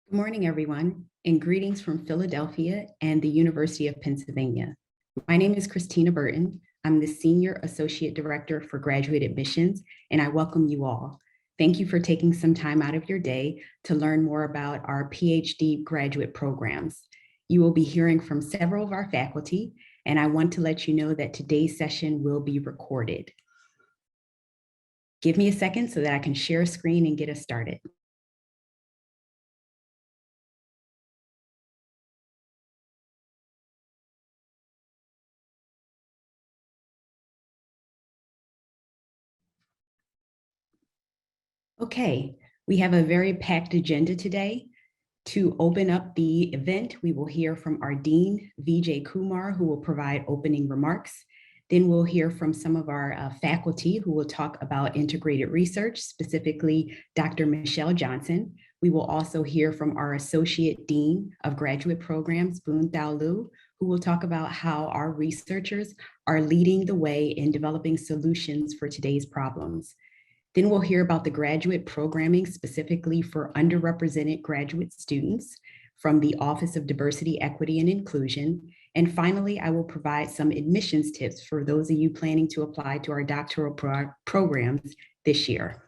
Good morning, everyone, and greetings from Philadelphia and the University of Pennsylvania. My name is Christina Burton. I'm the Senior Associate Director for Graduate Admissions, and I welcome you all. Thank you for taking some time out of your day to learn more about our PhD graduate programs. You will be hearing from several of our faculty, and I want to let you know that today's session will be recorded. Give me a second so that I can share a screen and get us started. Okay, we have a very packed agenda today. To open up the event, we will hear from our Dean, Vijay Kumar, who will provide opening remarks. Then we'll hear from some of our faculty who will talk about integrated research, specifically Dr. Michelle Johnson. We will also hear from our Associate Dean of Graduate Programs, Boon Thau Loo, who will talk about how our researchers are leading the way in developing solutions for today's problems. Then we'll hear about the graduate programming specifically for underrepresented graduate students from the Office of Diversity, Equity, and Inclusion. And finally, I will provide some admissions tips for those of you planning to apply to our doctoral programs this year.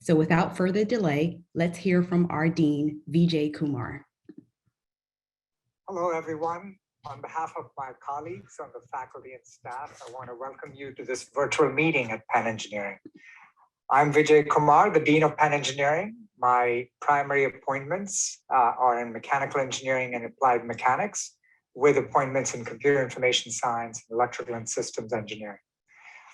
So without further delay, let's hear from our Dean, Vijay Kumar. Hello, everyone. On behalf of my colleagues on the faculty and staff, I want to welcome you to this virtual meeting at Penn Engineering. I'm Vijay Kumar, the Dean of Penn Engineering. My primary appointments are in mechanical engineering and applied mechanics, with appointments in computer information science and electrical and systems engineering.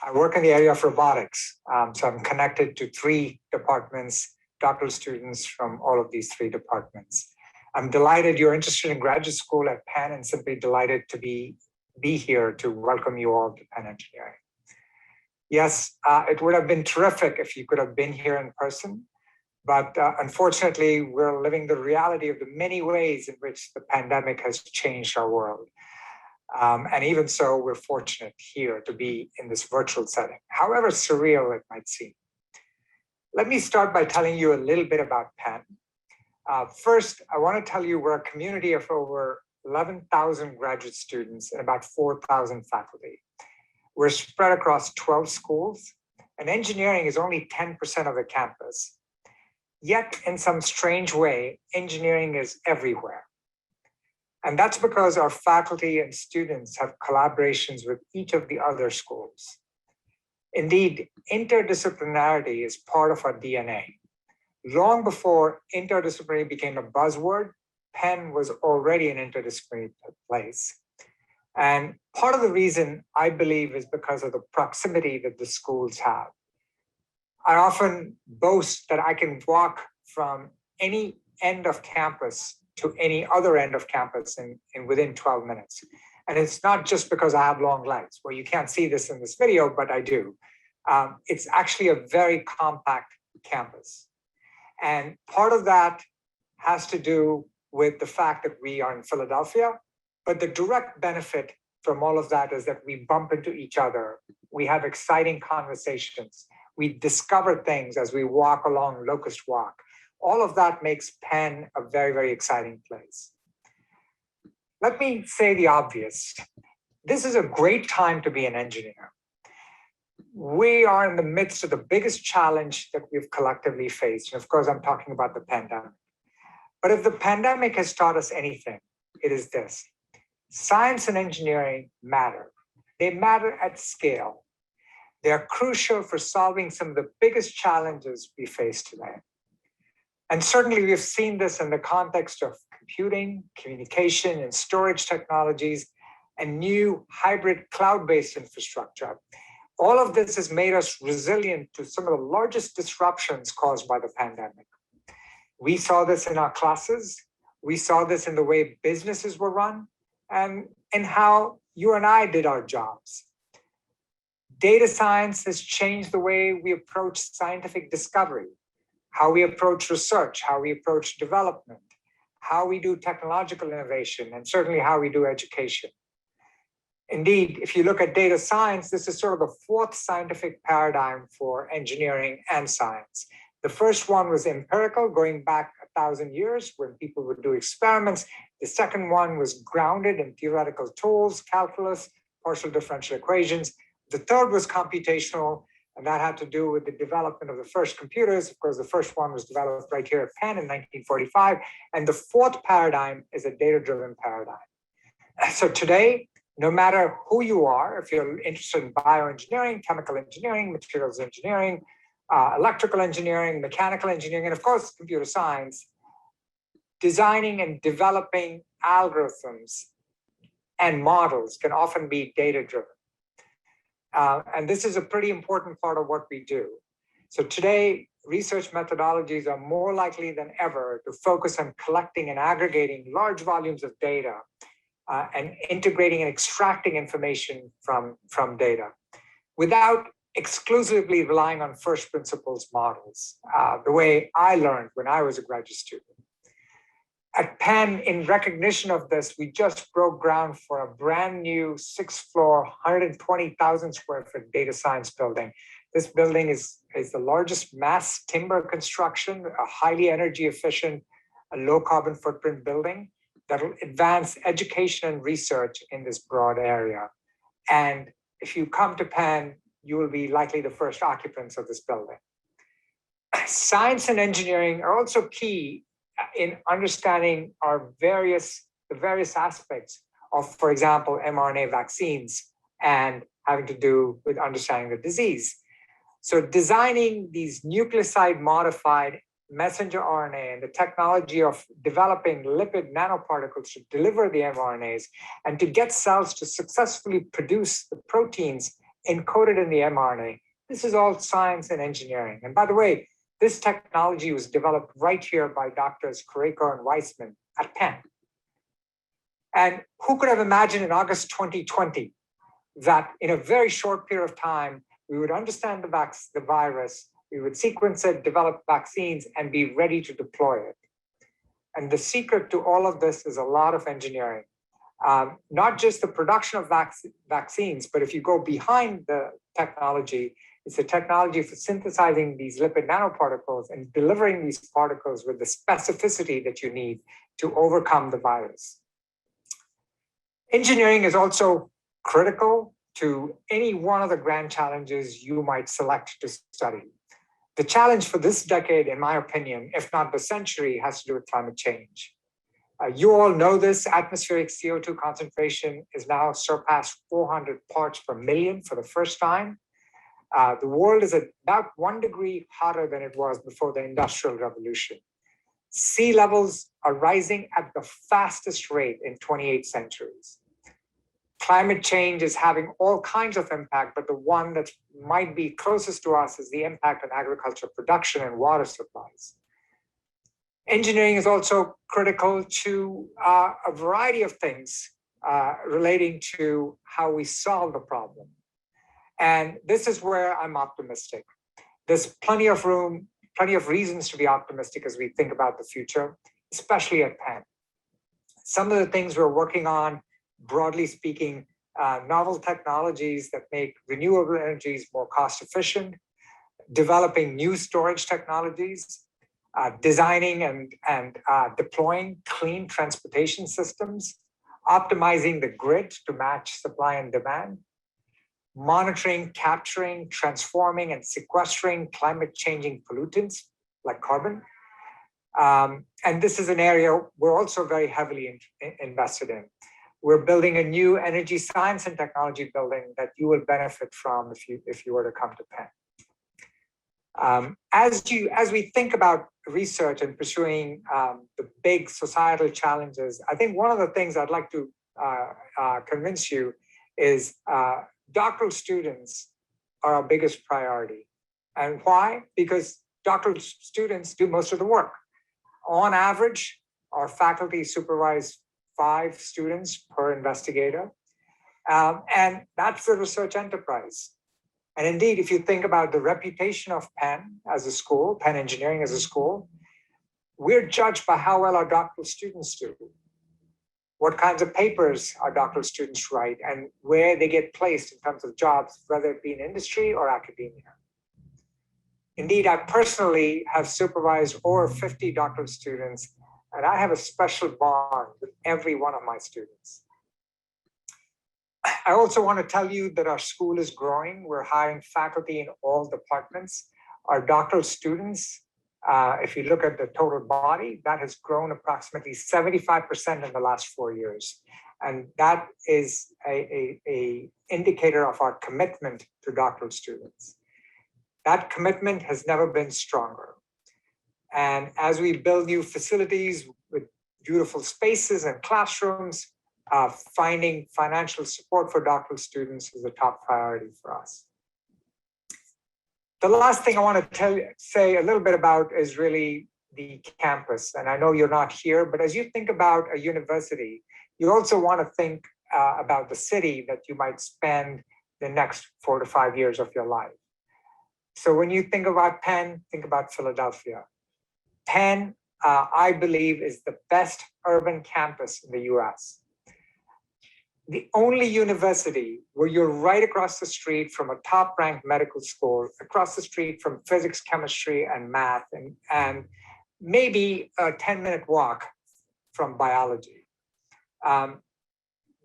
I work in the area of robotics, so I'm connected to 3 departments, doctoral students from all of these 3 departments. I'm delighted you're interested in graduate school at Penn, and simply delighted to be here to welcome you all to Penn Engineering. Yes, it would have been terrific if you could have been here in person, but unfortunately, we're living the reality of the many ways in which the pandemic has changed our world. And even so, we're fortunate here to be in this virtual setting, however surreal it might seem. Let me start by telling you a little bit about Penn. First, I want to tell you we're a community of over 11,000 graduate students and about 4,000 faculty. We're spread across 12 schools, and engineering is only 10% of the campus. Yet, in some strange way, engineering is everywhere. And that's because our faculty and students have collaborations with each of the other schools. Indeed, interdisciplinarity is part of our DNA. Long before interdisciplinary became a buzzword, Penn was already an interdisciplinary place. And part of the reason, I believe, is because of the proximity that the schools have. I often boast that I can walk from any end of campus to any other end of campus in within 12 minutes. And it's not just because I have long legs. Well, you can't see this in this video, but I do. It's actually a very compact campus. And part of that has to do with the fact that we are in Philadelphia, but the direct benefit from all of that is that we bump into each other. We have exciting conversations. We discover things as we walk along Locust Walk. All of that makes Penn a very, very exciting place. Let me say the obvious. This is a great time to be an engineer. We are in the midst of the biggest challenge that we've collectively faced. And of course, I'm talking about the pandemic. But if the pandemic has taught us anything, it is this. Science and engineering matter. They matter at scale. They're crucial for solving some of the biggest challenges we face today. And certainly we've seen this in the context of computing, communication, and storage technologies, and new hybrid cloud-based infrastructure. All of this has made us resilient to some of the largest disruptions caused by the pandemic. We saw this in our classes. We saw this in the way businesses were run and in how you and I did our jobs. Data science has changed the way we approach scientific discovery, how we approach research, how we approach development, how we do technological innovation, and certainly how we do education. Indeed, if you look at data science, this is sort of the 4th scientific paradigm for engineering and science. The first one was empirical, going back 1,000 years when people would do experiments. The second one was grounded in theoretical tools, calculus, partial differential equations. The third was computational, and that had to do with the development of the first computers. Of course, the first one was developed right here at Penn in 1945. And the fourth paradigm is a data-driven paradigm. So today, no matter who you are, if you're interested in bioengineering, chemical engineering, materials engineering, electrical engineering, mechanical engineering, and of course, computer science, designing and developing algorithms and models can often be data-driven. And this is a pretty important part of what we do. So today, research methodologies are more likely than ever to focus on collecting and aggregating large volumes of data and integrating and extracting information from data without exclusively relying on first principles models, the way I learned when I was a graduate student. At Penn, in recognition of this, we just broke ground for a brand new 6th-floor, 120,000 square foot data science building. This building is the largest mass timber construction, a highly energy efficient, a low carbon footprint building that will advance education and research in this broad area. And if you come to Penn, you will be likely the first occupants of this building. Science and engineering are also key in understanding the various aspects of, for example, mRNA vaccines and having to do with understanding the disease. So designing these nucleoside modified messenger RNA and the technology of developing lipid nanoparticles to deliver the mRNAs and to get cells to successfully produce the proteins encoded in the mRNA. This is all science and engineering. And by the way, this technology was developed right here by doctors Kureko and Weissman at Penn. And who could have imagined in August 2020 that in a very short period of time, we would understand the virus, we would sequence it, develop vaccines, and be ready to deploy it. And the secret to all of this is a lot of engineering. Not just the production of vaccines, but if you go behind the technology, it's the technology for synthesizing these lipid nanoparticles and delivering these particles with the specificity that you need to overcome the virus. Engineering is also critical to any one of the grand challenges you might select to study. The challenge for this decade, in my opinion, if not the century, has to do with climate change. You all know this, atmospheric CO2 concentration is now surpassed 400 parts per million for the first time. The world is about 1 degree hotter than it was before the Industrial Revolution. Sea levels are rising at the fastest rate in 28 centuries. Climate change is having all kinds of impact, but the one that might be closest to us is the impact on agriculture production and water supplies. Engineering is also critical to a variety of things relating to how we solve the problem. And this is where I'm optimistic. There's plenty of room, plenty of reasons to be optimistic as we think about the future, especially at Penn. Some of the things we're working on, broadly speaking, novel technologies that make renewable energies more cost efficient, developing new storage technologies, designing and deploying clean transportation systems, optimizing the grid to match supply and demand, monitoring, capturing, transforming, and sequestering climate-changing pollutants like carbon. And this is an area we're also very heavily invested in. We're building a new energy science and technology building that you will benefit from if you were to come to Penn. As we think about research and pursuing the big societal challenges, I think one of the things I'd like to convince you is doctoral students are our biggest priority. And why? Because doctoral students do most of the work. On average, our faculty supervise 5 students per investigator. And that's the research enterprise. And indeed, if you think about the reputation of Penn as a school, Penn Engineering as a school, we're judged by how well our doctoral students do, what kinds of papers our doctoral students write, and where they get placed in terms of jobs, whether it be in industry or academia. Indeed, I personally have supervised over 50 doctoral students, and I have a special bond with every one of my students. I also want to tell you that our school is growing. We're hiring faculty in all departments. Our doctoral students, if you look at the total body, that has grown approximately 75% in the last 4 years. And that is a indicator of our commitment to doctoral students. That commitment has never been stronger. And as we build new facilities with beautiful spaces and classrooms, finding financial support for doctoral students is a top priority for us. The last thing I want to say a little bit about is really the campus. And I know you're not here, but as you think about a university, you also want to think about the city that you might spend the next 4 to 5 years of your life. So when you think about Penn, think about Philadelphia. Penn, I believe, is the best urban campus in the US. The only university where you're right across the street from a top-ranked medical school, across the street from physics, chemistry, and math, and maybe a 10-minute walk from biology.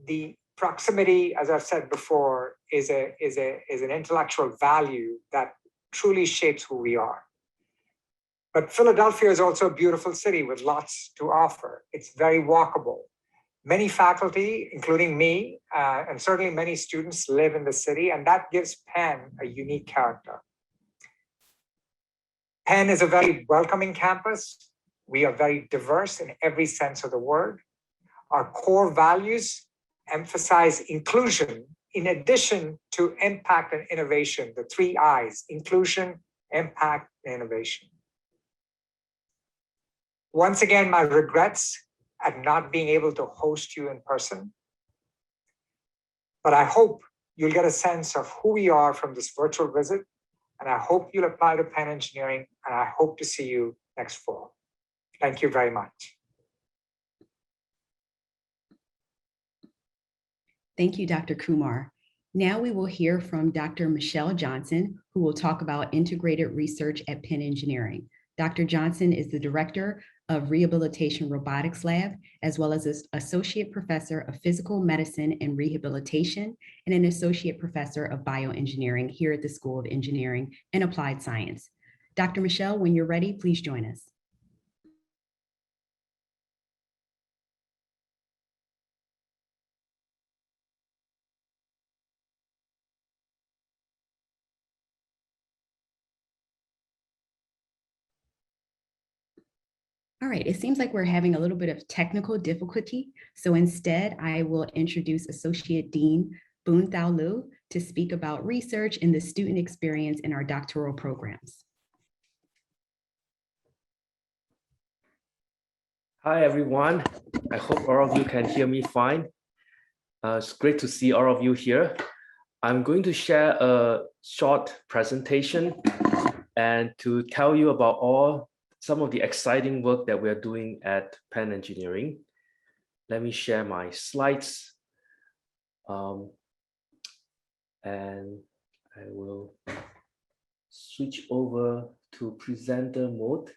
The proximity, as I've said before, is an intellectual value that truly shapes who we are. But Philadelphia is also a beautiful city with lots to offer. It's very walkable. Many faculty, including me, and certainly many students live in the city, and that gives Penn a unique character. Penn is a very welcoming campus. We are very diverse in every sense of the word. Our core values emphasize inclusion in addition to impact and innovation, the 3 I's: inclusion, impact, and innovation. Once again, my regrets at not being able to host you in person. But I hope you'll get a sense of who we are from this virtual visit, and I hope you'll apply to Penn Engineering, and I hope to see you next fall. Thank you very much. Thank you, Dr. Kumar. Now we will hear from Dr. Michelle Johnson, who will talk about integrated research at Penn Engineering. Dr. Johnson is the director of Rehabilitation Robotics Lab, as well as an associate professor of physical medicine and rehabilitation, and an associate professor of bioengineering here at the School of Engineering and Applied Science. Dr. Michelle, when you're ready, please join us. All right, it seems like we're having a little bit of technical difficulty. So instead, I will introduce Associate Dean Boon Thau Loo to speak about research and the student experience in our doctoral programs. Hi, everyone. I hope all of you can hear me fine. It's great to see all of you here. I'm going to share a short presentation and to tell you about some of the exciting work that we're doing at Penn Engineering. Let me share my slides. And I will switch over to presenter mode.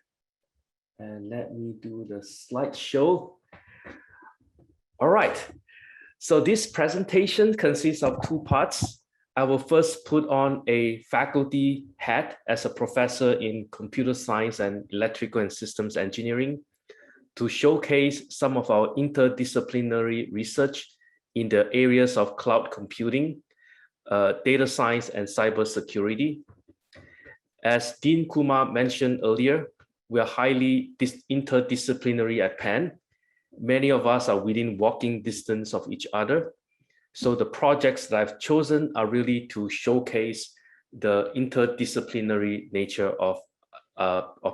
And let me do the slideshow. All right. So this presentation consists of 2 parts. I will first put on a faculty hat as a professor in computer science and electrical and systems engineering to showcase some of our interdisciplinary research in the areas of cloud computing, data science, and cybersecurity. As Dean Kumar mentioned earlier, we are highly interdisciplinary at Penn. Many of us are within walking distance of each other. So the projects that I've chosen are really to showcase the interdisciplinary nature of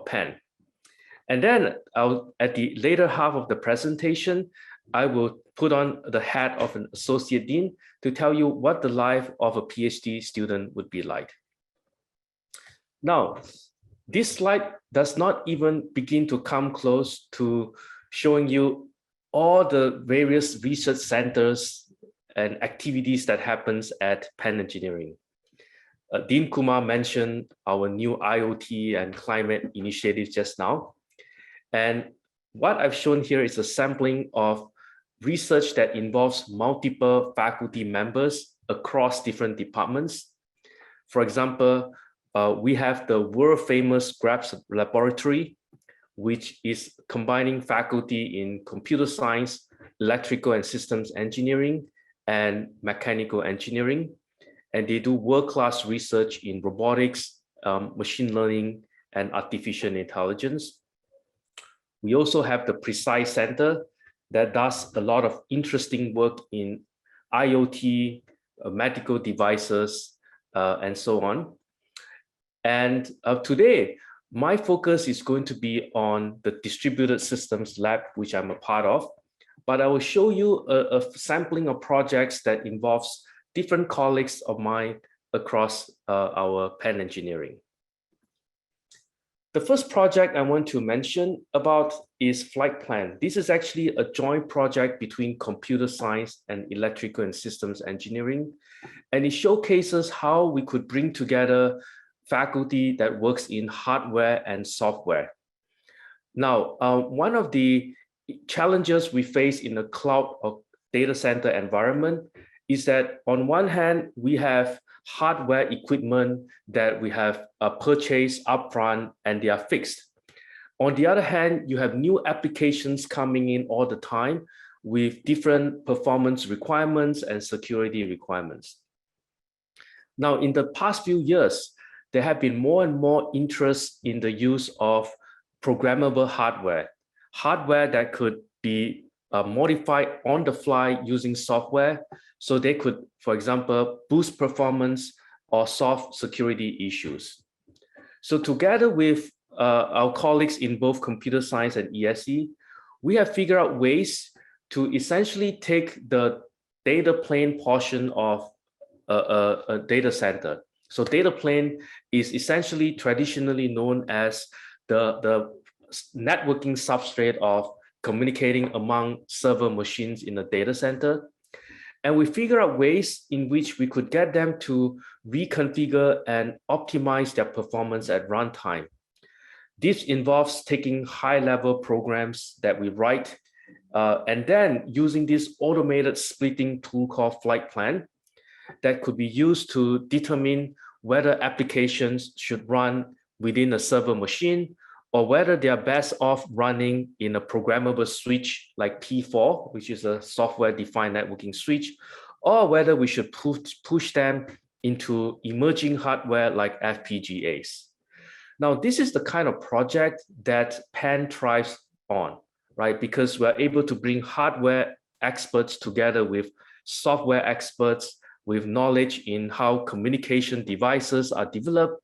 Penn. And then at the later half of the presentation, I will put on the hat of an associate dean to tell you what the life of a PhD student would be like. Now, this slide does not even begin to come close to showing you all the various research centers and activities that happens at Penn Engineering. Dean Kumar mentioned our new IoT and climate initiatives just now. And what I've shown here is a sampling of research that involves multiple faculty members across different departments. For example, we have the world famous GRAPS laboratory, which is combining faculty in computer science, electrical and systems engineering, and mechanical engineering. And they do world-class research in robotics, machine learning, and artificial intelligence. We also have the Precise Center that does a lot of interesting work in IoT, medical devices, and so on. And today, my focus is going to be on the Distributed Systems Lab, which I'm a part of. But I will show you a sampling of projects that involves different colleagues of mine across our Penn Engineering. The first project I want to mention about is Flight Plan. This is actually a joint project between computer science and electrical and systems engineering. And it showcases how we could bring together faculty that works in hardware and software. Now, one of the challenges we face in a cloud or data center environment is that on one hand, we have hardware equipment that we have purchased upfront and they are fixed. On the other hand, you have new applications coming in all the time with different performance requirements and security requirements. Now, in the past few years, there have been more and more interest in the use of programmable hardware that could be modified on the fly using software. So they could, for example, boost performance or solve security issues. So together with our colleagues in both computer science and ESE, we have figured out ways to essentially take the data plane portion of a data center. So data plane is essentially traditionally known as the networking substrate of communicating among server machines in a data center. And we figure out ways in which we could get them to reconfigure and optimize their performance at runtime. This involves taking high-level programs that we write and then using this automated splitting tool called Flight Plan that could be used to determine whether applications should run within a server machine or whether they are best off running in a programmable switch like P4, which is a software-defined networking switch, or whether we should push them into emerging hardware like FPGAs. Now, this is the kind of project that Penn thrives on, right? Because we're able to bring hardware experts together with software experts with knowledge in how communication devices are developed,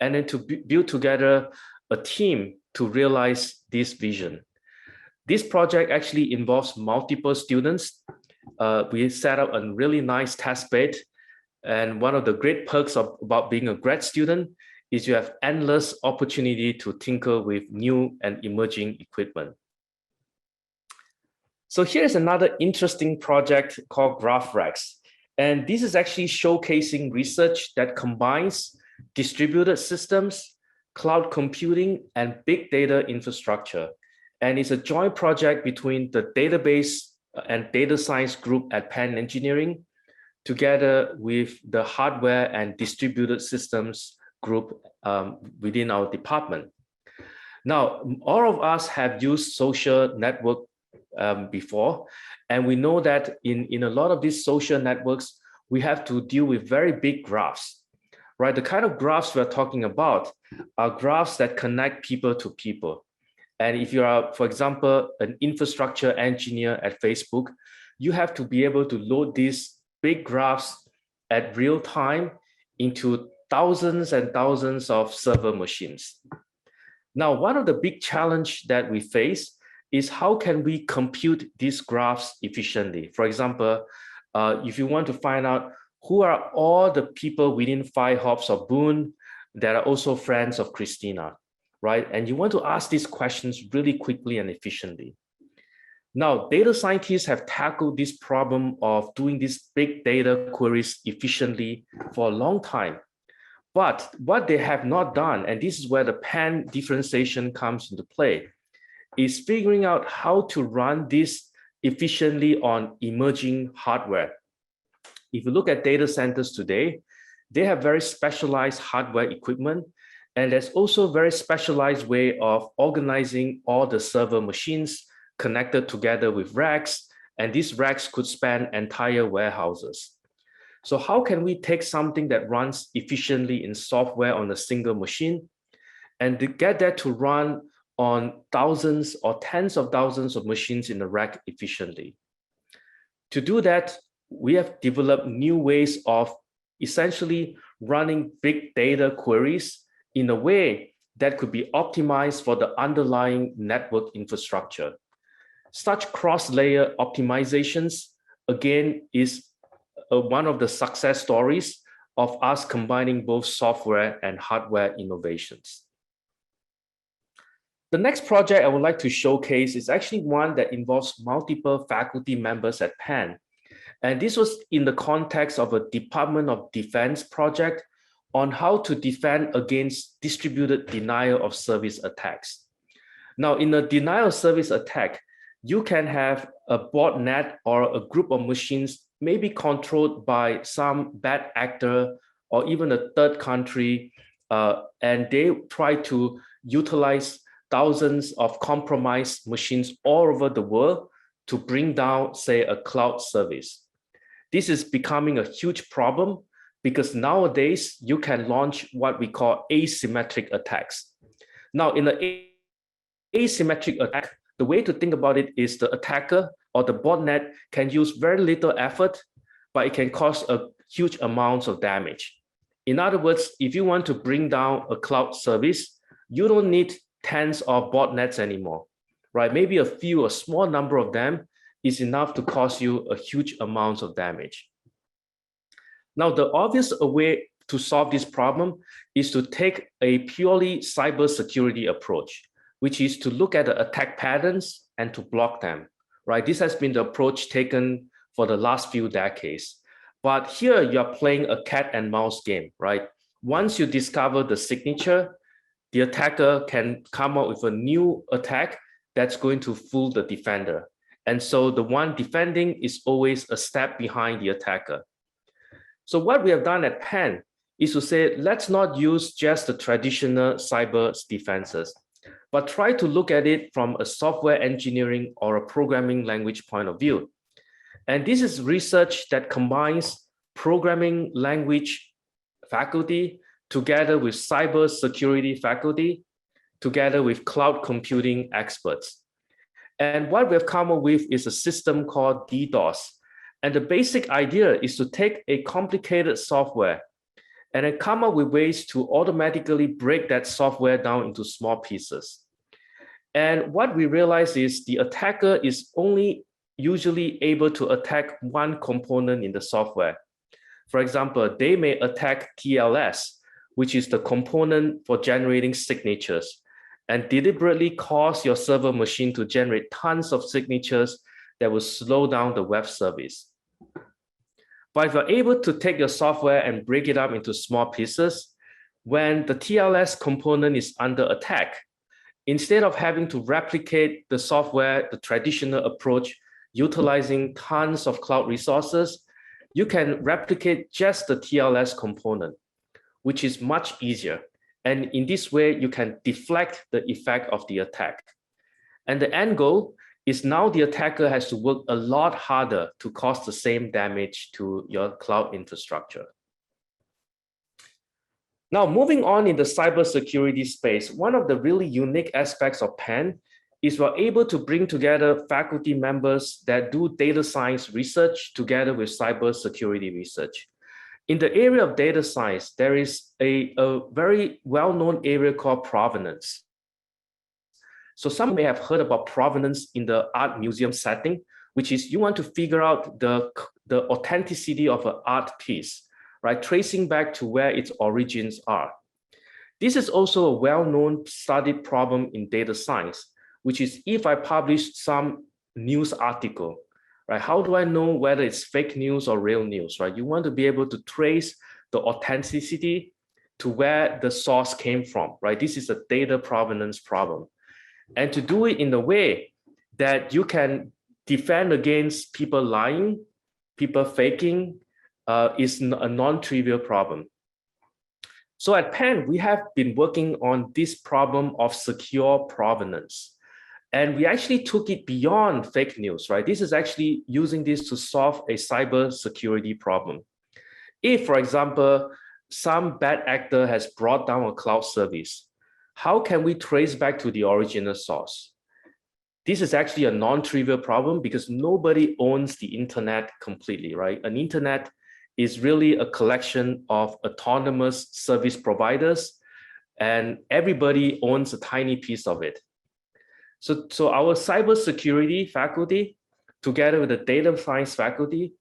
and then to build together a team to realize this vision. This project actually involves multiple students. We set up a really nice test bed. And one of the great perks about being a grad student is you have endless opportunity to tinker with new and emerging equipment. So here's another interesting project called GraphRex. And this is actually showcasing research that combines distributed systems, cloud computing, and big data infrastructure. And it's a joint project between the database and data science group at Penn Engineering, together with the hardware and distributed systems group within our department. Now, all of us have used social network before, and we know that in a lot of these social networks, we have to deal with very big graphs. Right, the kind of graphs we're talking about are graphs that connect people to people. And if you are, for example, an infrastructure engineer at Facebook, you have to be able to load these big graphs at real time into thousands and thousands of server machines. Now, one of the big challenges that we face is how can we compute these graphs efficiently? For example, if you want to find out who are all the people within 5 hops of Boon that are also friends of Christina, right? And you want to ask these questions really quickly and efficiently. Now, data scientists have tackled this problem of doing these big data queries efficiently for a long time. But what they have not done, and this is where the Penn differentiation comes into play, is figuring out how to run this efficiently on emerging hardware. If you look at data centers today, they have very specialized hardware equipment, and there's also a very specialized way of organizing all the server machines connected together with racks, and these racks could span entire warehouses. So how can we take something that runs efficiently in software on a single machine and to get that to run on thousands or tens of thousands of machines in a rack efficiently? To do that, we have developed new ways of essentially running big data queries in a way that could be optimized for the underlying network infrastructure. Such cross-layer optimizations, again, is one of the success stories of us combining both software and hardware innovations. The next project I would like to showcase is actually one that involves multiple faculty members at Penn. And this was in the context of a Department of Defense project on how to defend against distributed denial of service attacks. Now, in a denial of service attack, you can have a botnet or a group of machines maybe controlled by some bad actor or even a third country, and they try to utilize thousands of compromised machines all over the world to bring down, say, a cloud service. This is becoming a huge problem because nowadays you can launch what we call asymmetric attacks. Now, in an asymmetric attack, the way to think about it is the attacker or the botnet can use very little effort, but it can cause a huge amounts of damage. In other words, if you want to bring down a cloud service, you don't need tens of botnets anymore, right? Maybe a small number of them is enough to cause you a huge amounts of damage. Now, the obvious way to solve this problem is to take a purely cybersecurity approach, which is to look at the attack patterns and to block them, right? This has been the approach taken for the last few decades. But here you're playing a cat and mouse game, right? Once you discover the signature, the attacker can come up with a new attack that's going to fool the defender. And so the one defending is always a step behind the attacker. So what we have done at Penn is to say, let's not use just the traditional cyber defenses, but try to look at it from a software engineering or a programming language point of view. And this is research that combines programming language faculty together with cybersecurity faculty, together with cloud computing experts. And what we've come up with is a system called DDoS. And the basic idea is to take a complicated software and then come up with ways to automatically break that software down into small pieces. And what we realize is the attacker is only usually able to attack one component in the software. For example, they may attack TLS, which is the component for generating signatures, and deliberately cause your server machine to generate tons of signatures that will slow down the web service. But if you're able to take your software and break it up into small pieces, when the TLS component is under attack, instead of having to replicate the software, the traditional approach, utilizing tons of cloud resources, you can replicate just the TLS component, which is much easier. And in this way, you can deflect the effect of the attack. And the end goal is now the attacker has to work a lot harder to cause the same damage to your cloud infrastructure. Now, moving on in the cybersecurity space, one of the really unique aspects of Penn is we're able to bring together faculty members that do data science research together with cybersecurity research. In the area of data science, there is a very well-known area called provenance. So some may have heard about provenance in the art museum setting, which is you want to figure out the authenticity of an art piece, right? Tracing back to where its origins are. This is also a well-known studied problem in data science, which is if I publish some news article, right? How do I know whether it's fake news or real news, right? You want to be able to trace the authenticity to where the source came from, right? This is a data provenance problem. And to do it in a way that you can defend against people lying, people faking, is a non-trivial problem. So at Penn, we have been working on this problem of secure provenance. And we actually took it beyond fake news, right? This is actually using this to solve a cybersecurity problem. If, for example, some bad actor has brought down a cloud service, how can we trace back to the original source? This is actually a non-trivial problem because nobody owns the internet completely, right? An internet is really a collection of autonomous service providers, and everybody owns a tiny piece of it. So our cybersecurity faculty, together with the data science faculty,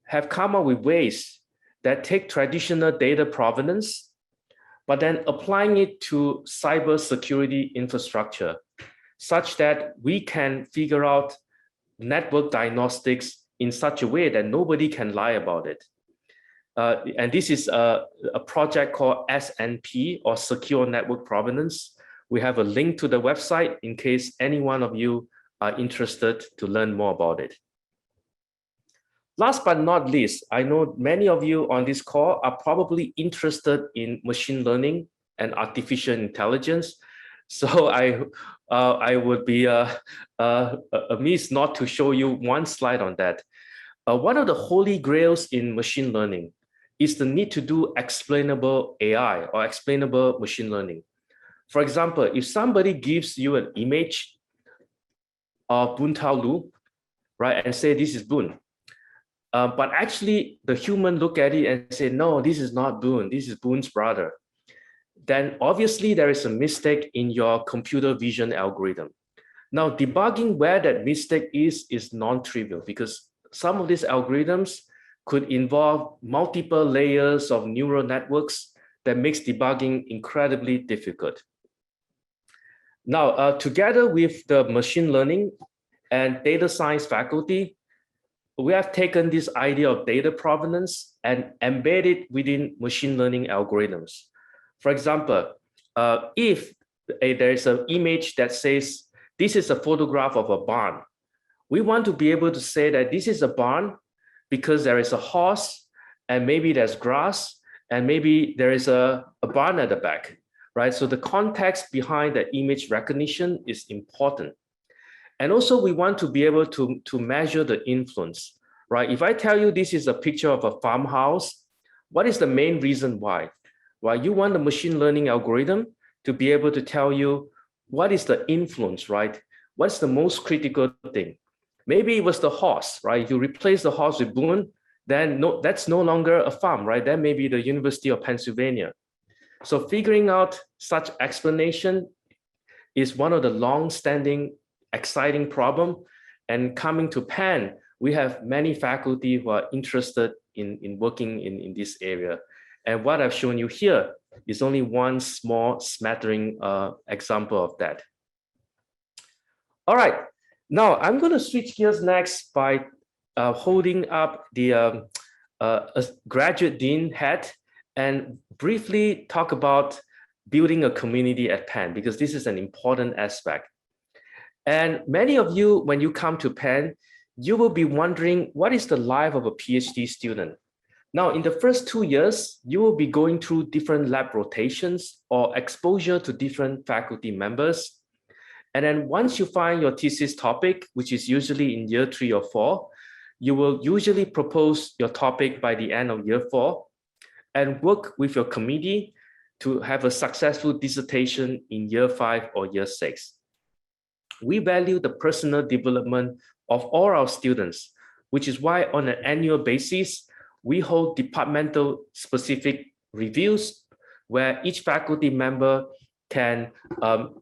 have come up with ways that take traditional data provenance, but then applying it to cybersecurity infrastructure, such that we can figure out network diagnostics in such a way that nobody can lie about it. And this is a project called SNP, or Secure Network Provenance. We have a link to the website in case any one of you are interested to learn more about it. Last but not least, I know many of you on this call are probably interested in machine learning and artificial intelligence. So I would be amiss not to show you one slide on that. One of the holy grails in machine learning is the need to do explainable AI, or explainable machine learning. For example, if somebody gives you an image of Boon Thau Loo, right, and say this is Boon, but actually the human look at it and say, no, this is not Boon, this is Boon's brother, then obviously there is a mistake in your computer vision algorithm. Now, debugging where that mistake is non-trivial, because some of these algorithms could involve multiple layers of neural networks that makes debugging incredibly difficult. Now, together with the machine learning and data science faculty, we have taken this idea of data provenance and embedded it within machine learning algorithms. For example, if there is an image that says, this is a photograph of a barn, we want to be able to say that this is a barn because there is a horse, and maybe there's grass, and maybe there is a barn at the back, right? So the context behind the image recognition is important. And also we want to be able to measure the influence, right? If I tell you this is a picture of a farmhouse, what is the main reason why? Well, you want the machine learning algorithm to be able to tell you what is the influence, right? What's the most critical thing? Maybe it was the horse, right? You replace the horse with Boon, then that's no longer a farm, right? That may be the University of Pennsylvania. So figuring out such explanation is one of the long-standing, exciting problem. And coming to Penn, we have many faculty who are interested in working in this area. And what I've shown you here is only one small smattering example of that. All right, now I'm going to switch gears next by holding up the graduate dean hat and briefly talk about building a community at Penn, because this is an important aspect. And many of you, when you come to Penn, you will be wondering, what is the life of a PhD student? Now, in the first 2 years, you will be going through different lab rotations or exposure to different faculty members. And then once you find your thesis topic, which is usually in year 3 or 4, you will usually propose your topic by the end of year 4 and work with your committee to have a successful dissertation in year 5 or year 6. We value the personal development of all our students, which is why on an annual basis, we hold departmental specific reviews where each faculty member can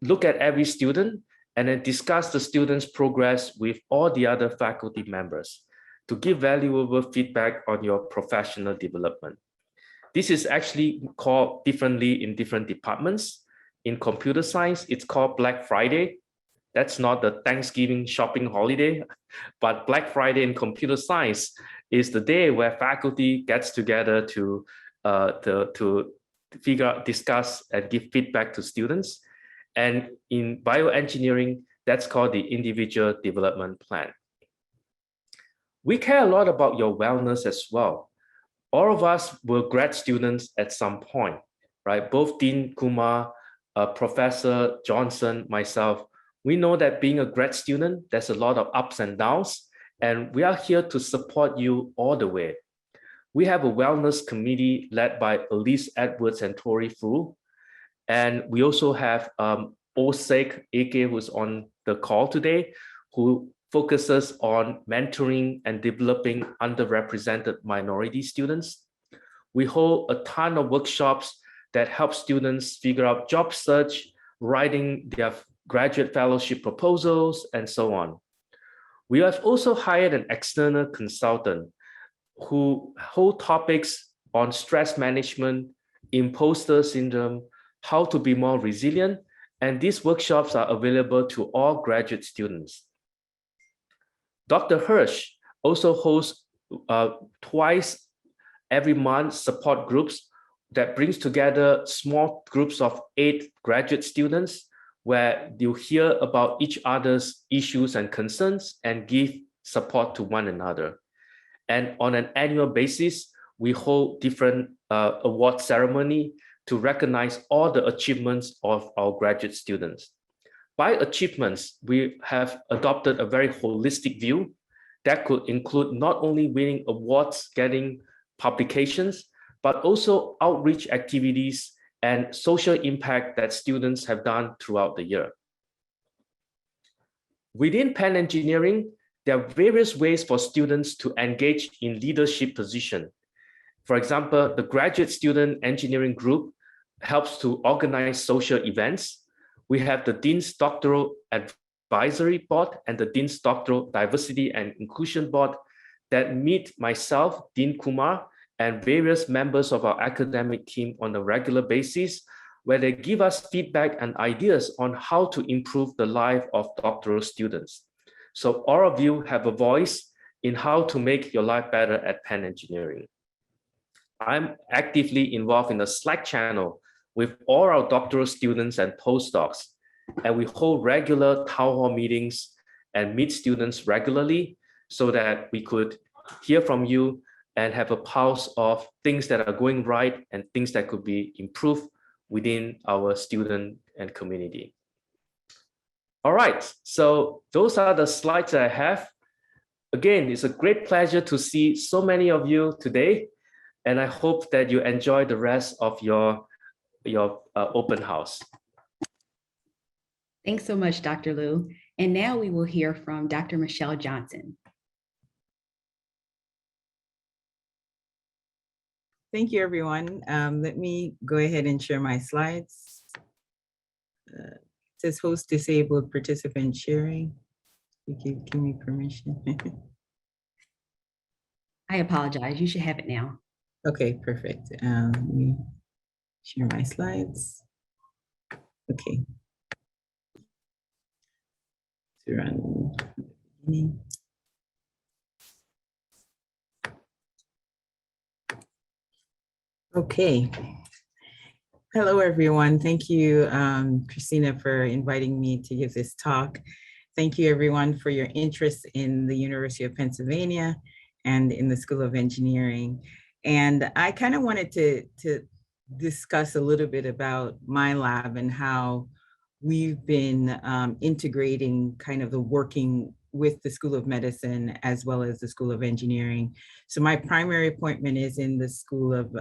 look at every student and then discuss the student's progress with all the other faculty members to give valuable feedback on your professional development. This is actually called differently in different departments. In computer science, it's called Black Friday. That's not the Thanksgiving shopping holiday, but Black Friday in computer science is the day where faculty gets together to figure out, discuss, and give feedback to students. And in bioengineering, that's called the individual development plan. We care a lot about your wellness as well. All of us were grad students at some point, right? Both Dean Kumar, Professor Johnson, myself, we know that being a grad student, there's a lot of ups and downs, and we are here to support you all the way. We have a wellness committee led by Elise Edwards and Tori Fu. And we also have Ocek Eke, who's on the call today, who focuses on mentoring and developing underrepresented minority students. We hold a ton of workshops that help students figure out job search, writing their graduate fellowship proposals, and so on. We have also hired an external consultant who hold topics on stress management, imposter syndrome, how to be more resilient, and these workshops are available to all graduate students. Dr. Hirsch also hosts twice every month support groups that brings together small groups of 8 graduate students where you hear about each other's issues and concerns and give support to one another. And on an annual basis, we hold different award ceremony to recognize all the achievements of our graduate students. By achievements, we have adopted a very holistic view that could include not only winning awards, getting publications, but also outreach activities and social impact that students have done throughout the year. Within Penn Engineering, there are various ways for students to engage in leadership position. For example, the graduate student engineering group helps to organize social events. We have the Dean's Doctoral Advisory Board and the Dean's Doctoral Diversity and Inclusion Board that meet myself, Dean Kumar, and various members of our academic team on a regular basis, where they give us feedback and ideas on how to improve the life of doctoral students. So all of you have a voice in how to make your life better at Penn Engineering. I'm actively involved in a Slack channel with all our doctoral students and postdocs, and we hold regular town hall meetings and meet students regularly so that we could hear from you and have a pulse of things that are going right and things that could be improved within our student and community. All right, so those are the slides that I have. Again, it's a great pleasure to see so many of you today, and I hope that you enjoy the rest of your open house. Thanks so much, Dr. Loo. And now we will hear from Dr. Michelle Johnson. Thank you, everyone. Let me go ahead and share my slides. It says host disabled participant sharing. You can give me permission. I apologize. You should have it now. Okay, perfect. Let me share my slides. Okay. To run. Okay. Hello, everyone. Thank you, Christina, for inviting me to give this talk. Thank you, everyone, for your interest in the University of Pennsylvania and in the School of Engineering. And I kind of wanted to discuss a little bit about my lab and how we've been integrating kind of the working with the School of Medicine as well as the School of Engineering. So my primary appointment is in the School of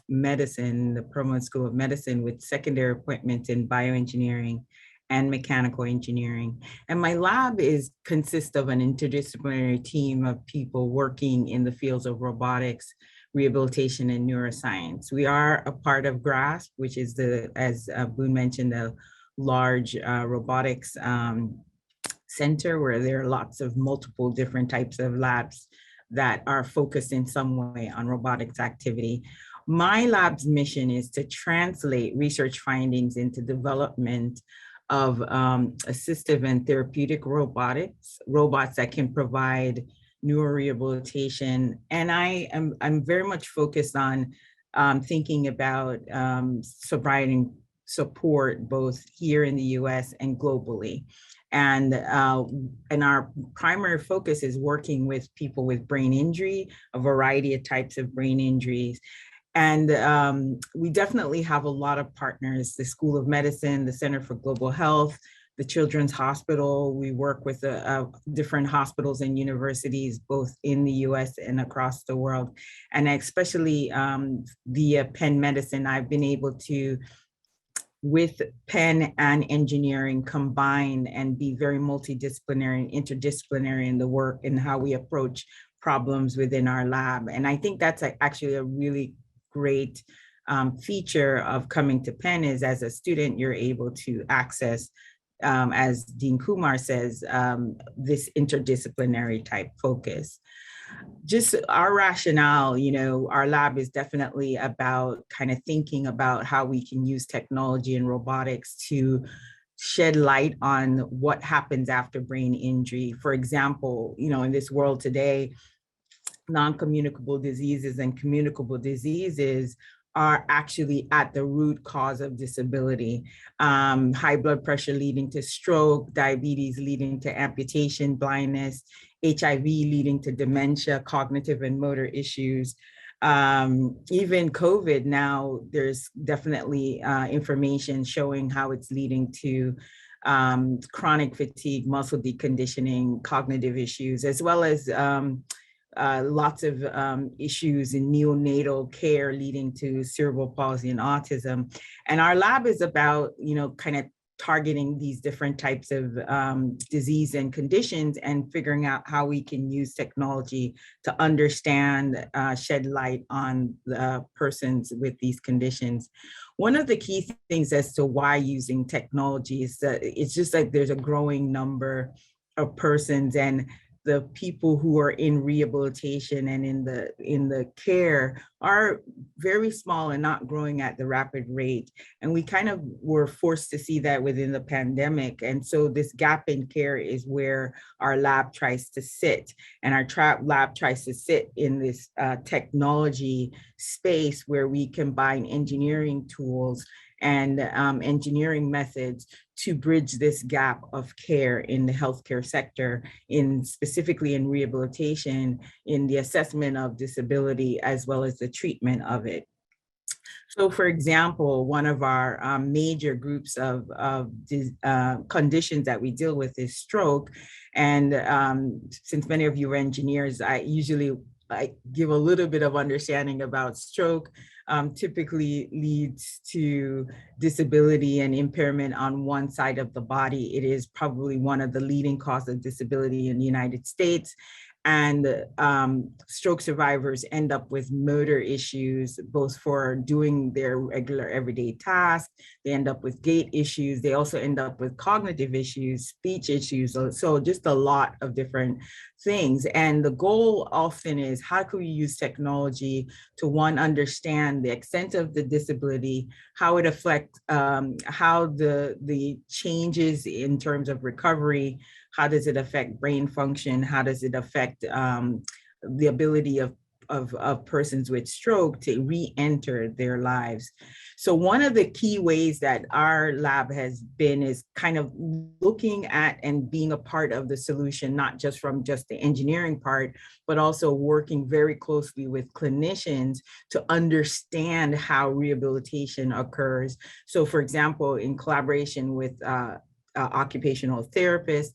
Medicine, the Provenance School of Medicine, with secondary appointments in bioengineering and mechanical engineering. And my lab consists of an interdisciplinary team of people working in the fields of robotics, rehabilitation, and neuroscience. We are a part of GRASP, which is as Boon mentioned, a large robotics center where there are lots of multiple different types of labs that are focused in some way on robotics activity. My lab's mission is to translate research findings into development of assistive and therapeutic robots that can provide neurorehabilitation. And I'm very much focused on thinking about sobriety support both here in the US and globally. And our primary focus is working with people with brain injury, a variety of types of brain injuries. And we definitely have a lot of partners, the School of Medicine, the Center for Global Health, the Children's Hospital. We work with different hospitals and universities, both in the US and across the world. And especially via Penn Medicine, I've been able to, with Penn and engineering, combine and be very multidisciplinary and interdisciplinary in the work and how we approach problems within our lab. And I think that's actually a really great feature of coming to Penn, is as a student, you're able to access, as Dean Kumar says, this interdisciplinary type focus. Just our rationale, our lab is definitely about kind of thinking about how we can use technology and robotics to shed light on what happens after brain injury. For example, in this world today, non-communicable diseases and communicable diseases are actually at the root cause of disability. High blood pressure leading to stroke, diabetes leading to amputation, blindness, HIV leading to dementia, cognitive and motor issues. Even COVID now, there's definitely information showing how it's leading to chronic fatigue, muscle deconditioning, cognitive issues, as well as lots of issues in neonatal care leading to cerebral palsy and autism. And our lab is about, kind of targeting these different types of disease and conditions and figuring out how we can use technology to understand, shed light on the persons with these conditions. One of the key things as to why using technology is that it's just like there's a growing number of persons, and the people who are in rehabilitation and in the care are very small and not growing at the rapid rate. And we kind of were forced to see that within the pandemic. And so this gap in care is where our lab tries to sit. And our lab tries to sit in this technology space where we combine engineering tools and engineering methods to bridge this gap of care in the healthcare sector, specifically in rehabilitation, in the assessment of disability, as well as the treatment of it. So for example, one of our major groups of conditions that we deal with is stroke. And since many of you are engineers, I give a little bit of understanding about stroke. Typically leads to disability and impairment on one side of the body. It is probably one of the leading causes of disability in the United States. And stroke survivors end up with motor issues, both for doing their regular everyday tasks. They end up with gait issues. They also end up with cognitive issues, speech issues. So just a lot of different things. And the goal often is, how can we use technology to, one, understand the extent of the disability, how it affects, how the changes in terms of recovery, how does it affect brain function? How does it affect the ability of persons with stroke to re-enter their lives? So one of the key ways that our lab has been is kind of looking at and being a part of the solution, not just from just the engineering part, but also working very closely with clinicians to understand how rehabilitation occurs. So for example, in collaboration with occupational therapists,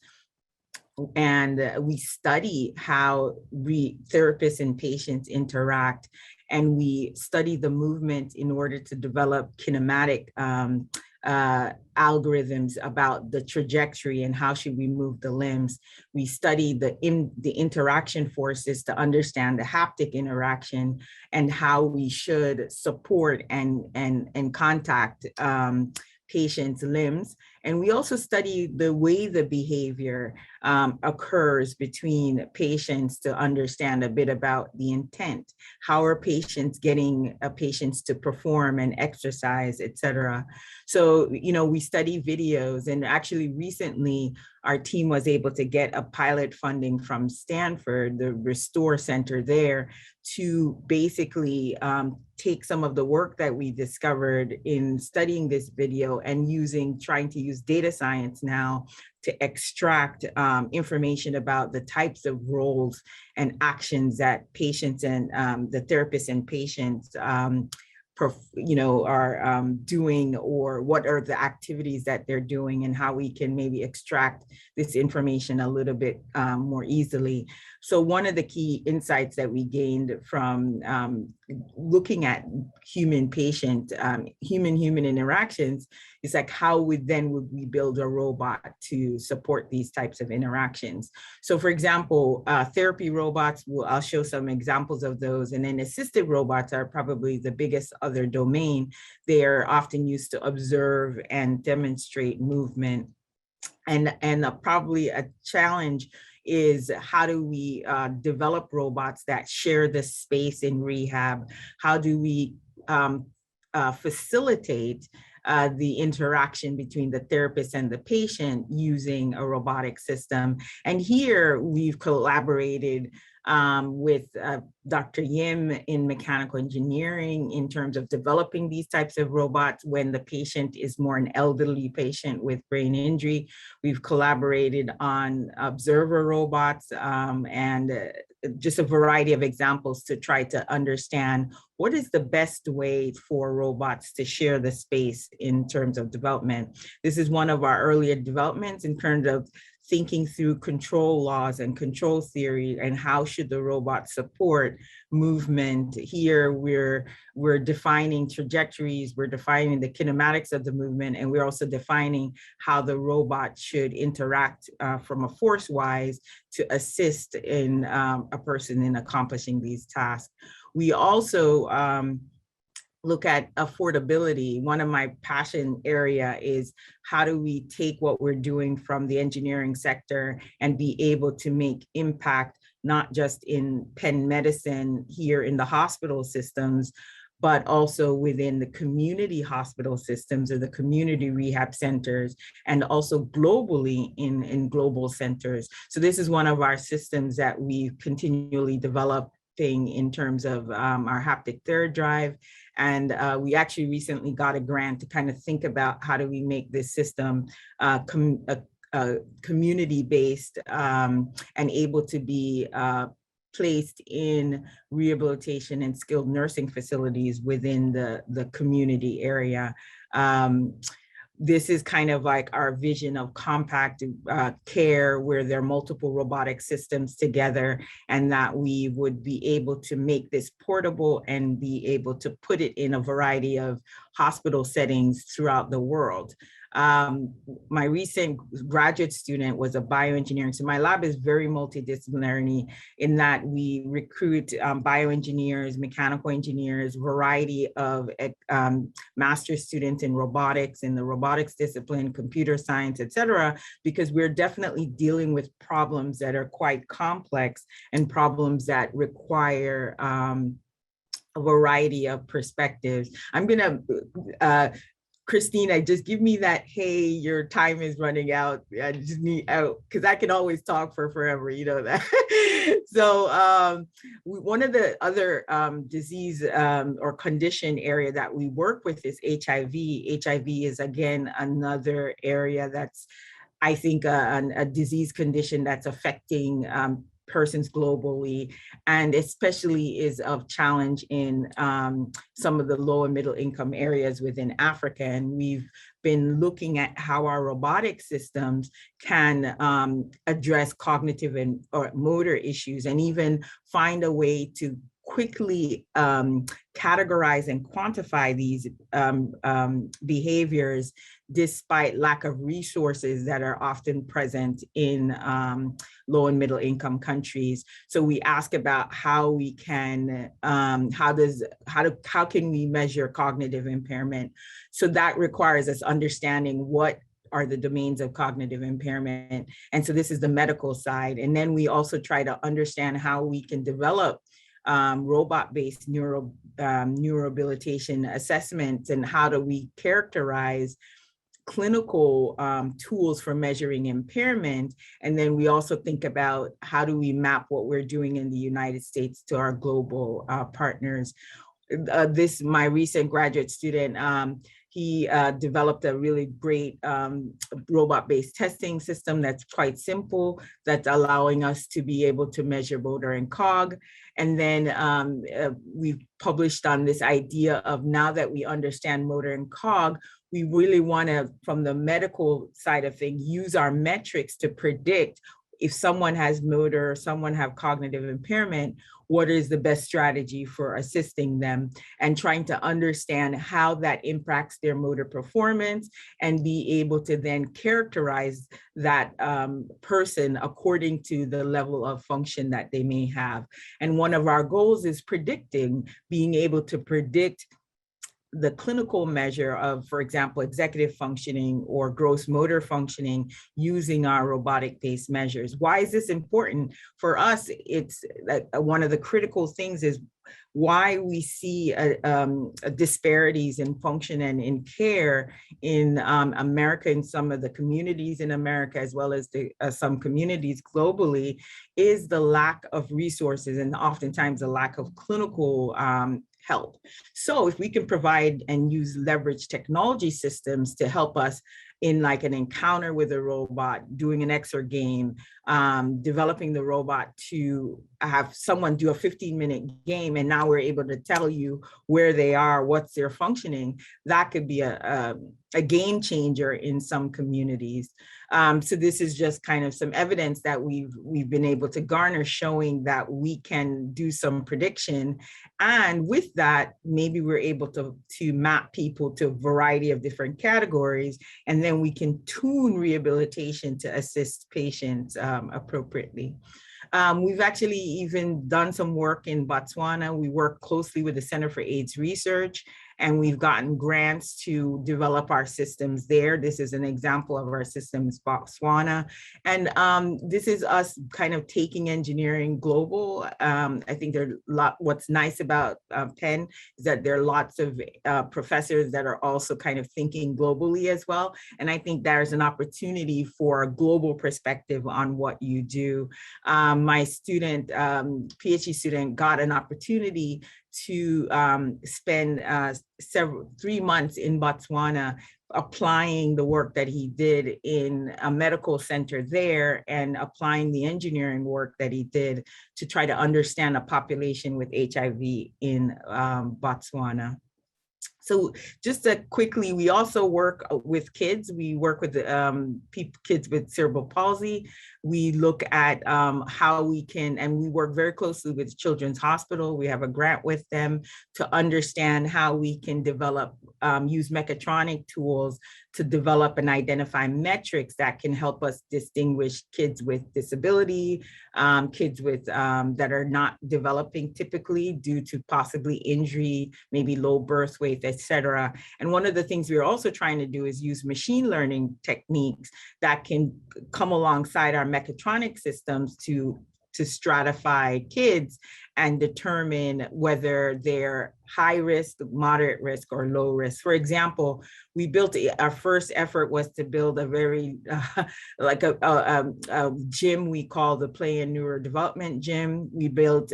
and we study how therapists and patients interact, and we study the movement in order to develop kinematic algorithms about the trajectory and how should we move the limbs. We study the interaction forces to understand the haptic interaction and how we should support and contact patients' limbs. And we also study the way the behavior occurs between patients to understand a bit about the intent. How are patients getting patients to perform and exercise, et cetera. So, we study videos, and actually recently our team was able to get a pilot funding from Stanford, the Restore Center there, to basically take some of the work that we discovered in studying this video and trying to use data science now to extract information about the types of roles and actions that patients and the therapists and patients are doing, or what are the activities that they're doing, and how we can maybe extract this information a little bit more easily. So one of the key insights that we gained from looking at human-patient, human-human interactions is like, how would we build a robot to support these types of interactions? So for example, therapy robots, I'll show some examples of those, and then assisted robots are probably the biggest other domain. They are often used to observe and demonstrate movement. And probably a challenge is, how do we develop robots that share the space in rehab? How do we facilitate the interaction between the therapist and the patient using a robotic system? And here we've collaborated with Dr. Yim in mechanical engineering in terms of developing these types of robots when the patient is more an elderly patient with brain injury. We've collaborated on observer robots and just a variety of examples to try to understand what is the best way for robots to share the space in terms of development. This is one of our earlier developments in terms of thinking through control laws and control theory, and how should the robot support movement. Here we're defining trajectories, we're defining the kinematics of the movement, and we're also defining how the robot should interact from a force-wise to assist in a person in accomplishing these tasks. We also look at affordability. One of my passion area is, how do we take what we're doing from the engineering sector and be able to make impact, not just in Penn medicine here in the hospital systems, but also within the community hospital systems or the community rehab centers, and also globally in global centers. So this is one of our systems that we've continually developed in terms of our haptic third drive. And we actually recently got a grant to kind of think about, how do we make this system community-based and able to be placed in rehabilitation and skilled nursing facilities within the community area. This is kind of like our vision of compact care, where there are multiple robotic systems together, and that we would be able to make this portable and be able to put it in a variety of hospital settings throughout the world. My recent graduate student was a bioengineering. So my lab is very multidisciplinary in that we recruit bioengineers, mechanical engineers, variety of master's students in robotics, in the robotics discipline, computer science, et cetera, because we're definitely dealing with problems that are quite complex and problems that require a variety of perspectives. I'm gonna, Christina, just give me that, hey, your time is running out. I just need out, because I can always talk for forever, you know that. So one of the other disease or condition area that we work with is HIV. HIV is, again, another area that's, I think, a disease condition that's affecting persons globally, and especially is of challenge in some of the low and middle income areas within Africa. And we've been looking at how our robotic systems can address cognitive or motor issues, and even find a way to quickly categorize and quantify these behaviors, despite lack of resources that are often present in low and middle income countries. So we ask about how we can, how can we measure cognitive impairment? So that requires us understanding what are the domains of cognitive impairment. And so this is the medical side. And then we also try to understand how we can develop robot-based neurorehabilitation assessments, and how do we characterize clinical tools for measuring impairment. And then we also think about how do we map what we're doing in the United States to our global partners. My recent graduate student, he developed a really great robot-based testing system that's quite simple, that's allowing us to be able to measure motor and cog. And then we've published on this idea of, now that we understand motor and cog, we really want to, from the medical side of things, use our metrics to predict if someone has motor or someone have cognitive impairment, what is the best strategy for assisting them, and trying to understand how that impacts their motor performance, and be able to then characterize that person according to the level of function that they may have. And one of our goals is being able to predict the clinical measure of, for example, executive functioning or gross motor functioning using our robotic-based measures. Why is this important? For us, it's one of the critical things is why we see disparities in function and in care in America, in some of the communities in America, as well as some communities globally, is the lack of resources and oftentimes the lack of clinical help. So if we can provide and leverage technology systems to help us in like an encounter with a robot, doing an XR game, developing the robot to have someone do a 15-minute game, and now we're able to tell you where they are, what's their functioning, that could be a game changer in some communities. So this is just kind of some evidence that we've been able to garner, showing that we can do some prediction. And with that, maybe we're able to map people to a variety of different categories, and then we can tune rehabilitation to assist patients appropriately. We've actually even done some work in Botswana. We work closely with the Center for AIDS Research, and we've gotten grants to develop our systems there. This is an example of our systems, Botswana. And this is us kind of taking engineering global. I think what's nice about Penn is that there are lots of professors that are also kind of thinking globally as well. And I think there's an opportunity for a global perspective on what you do. My student, PhD student, got an opportunity to spend 3 months in Botswana applying the work that he did in a medical center there, and applying the engineering work that he did to try to understand a population with HIV in Botswana. So just quickly, we also work with kids. We work with kids with cerebral palsy. We look at how we can, and we work very closely with Children's Hospital. We have a grant with them to understand how we can develop, use mechatronic tools to develop and identify metrics that can help us distinguish kids with disability, kids with that are not developing typically due to possibly injury, maybe low birth weight, et cetera. And one of the things we're also trying to do is use machine learning techniques that can come alongside our mechatronic systems to stratify kids and determine whether they're high risk, moderate risk, or low risk. For example, we built, our first effort was to build a very, like a gym we call the Play and Neurodevelopment Gym. We built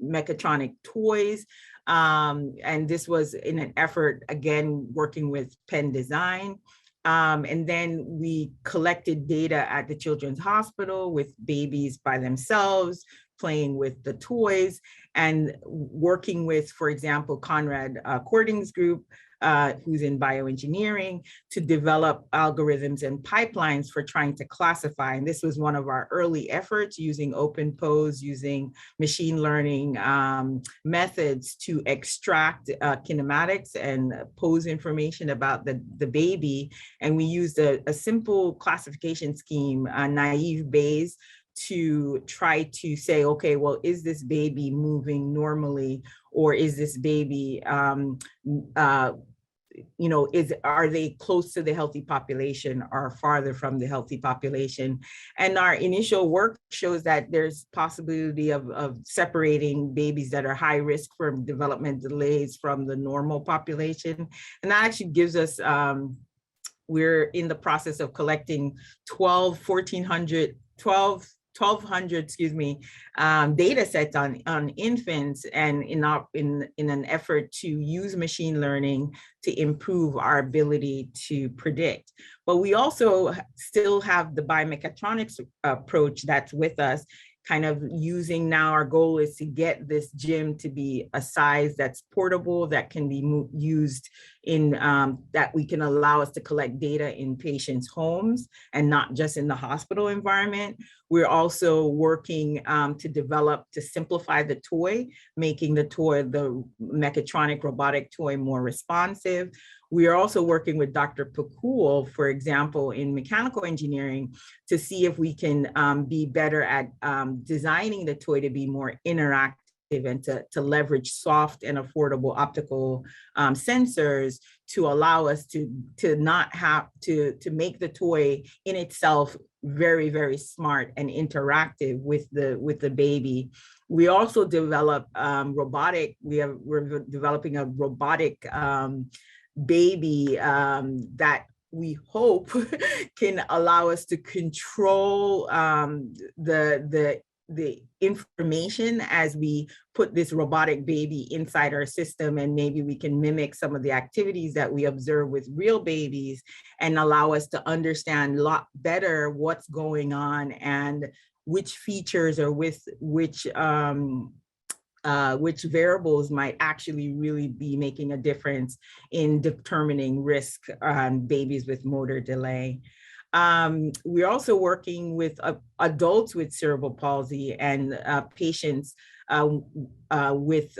mechatronic toys. And this was in an effort, again, working with Penn Design. And then we collected data at the Children's Hospital with babies by themselves, playing with the toys, and working with, for example, Conrad Cording's group, who's in bioengineering, to develop algorithms and pipelines for trying to classify. And this was one of our early efforts, using OpenPose, using machine learning methods to extract kinematics and pose information about the baby. And we used a simple classification scheme, a naive Bayes, to try to say, okay, well, is this baby moving normally, or is this baby are they close to the healthy population or farther from the healthy population? And our initial work shows that there's possibility of separating babies that are high risk for development delays from the normal population. And that actually gives us, we're in the process of collecting 1,200 data sets on infants, and in an effort to use machine learning to improve our ability to predict. But we also still have the biomechatronics approach that's with us, kind of using now, our goal is to get this gym to be a size that's portable, that can be used in, that we can allow us to collect data in patients' homes and not just in the hospital environment. We're also working to simplify the toy, making the mechatronic robotic toy more responsive. We are also working with Dr. Pakul, for example, in mechanical engineering, to see if we can be better at designing the toy to be more interactive and to leverage soft and affordable optical sensors to allow us to not have to make the toy in itself very, very smart and interactive with the baby. We also develop we're developing a robotic baby that we hope can allow us to control the information as we put this robotic baby inside our system, and maybe we can mimic some of the activities that we observe with real babies and allow us to understand a lot better what's going on and which features or which variables might actually really be making a difference in determining risk on babies with motor delay. We're also working with adults with cerebral palsy and patients with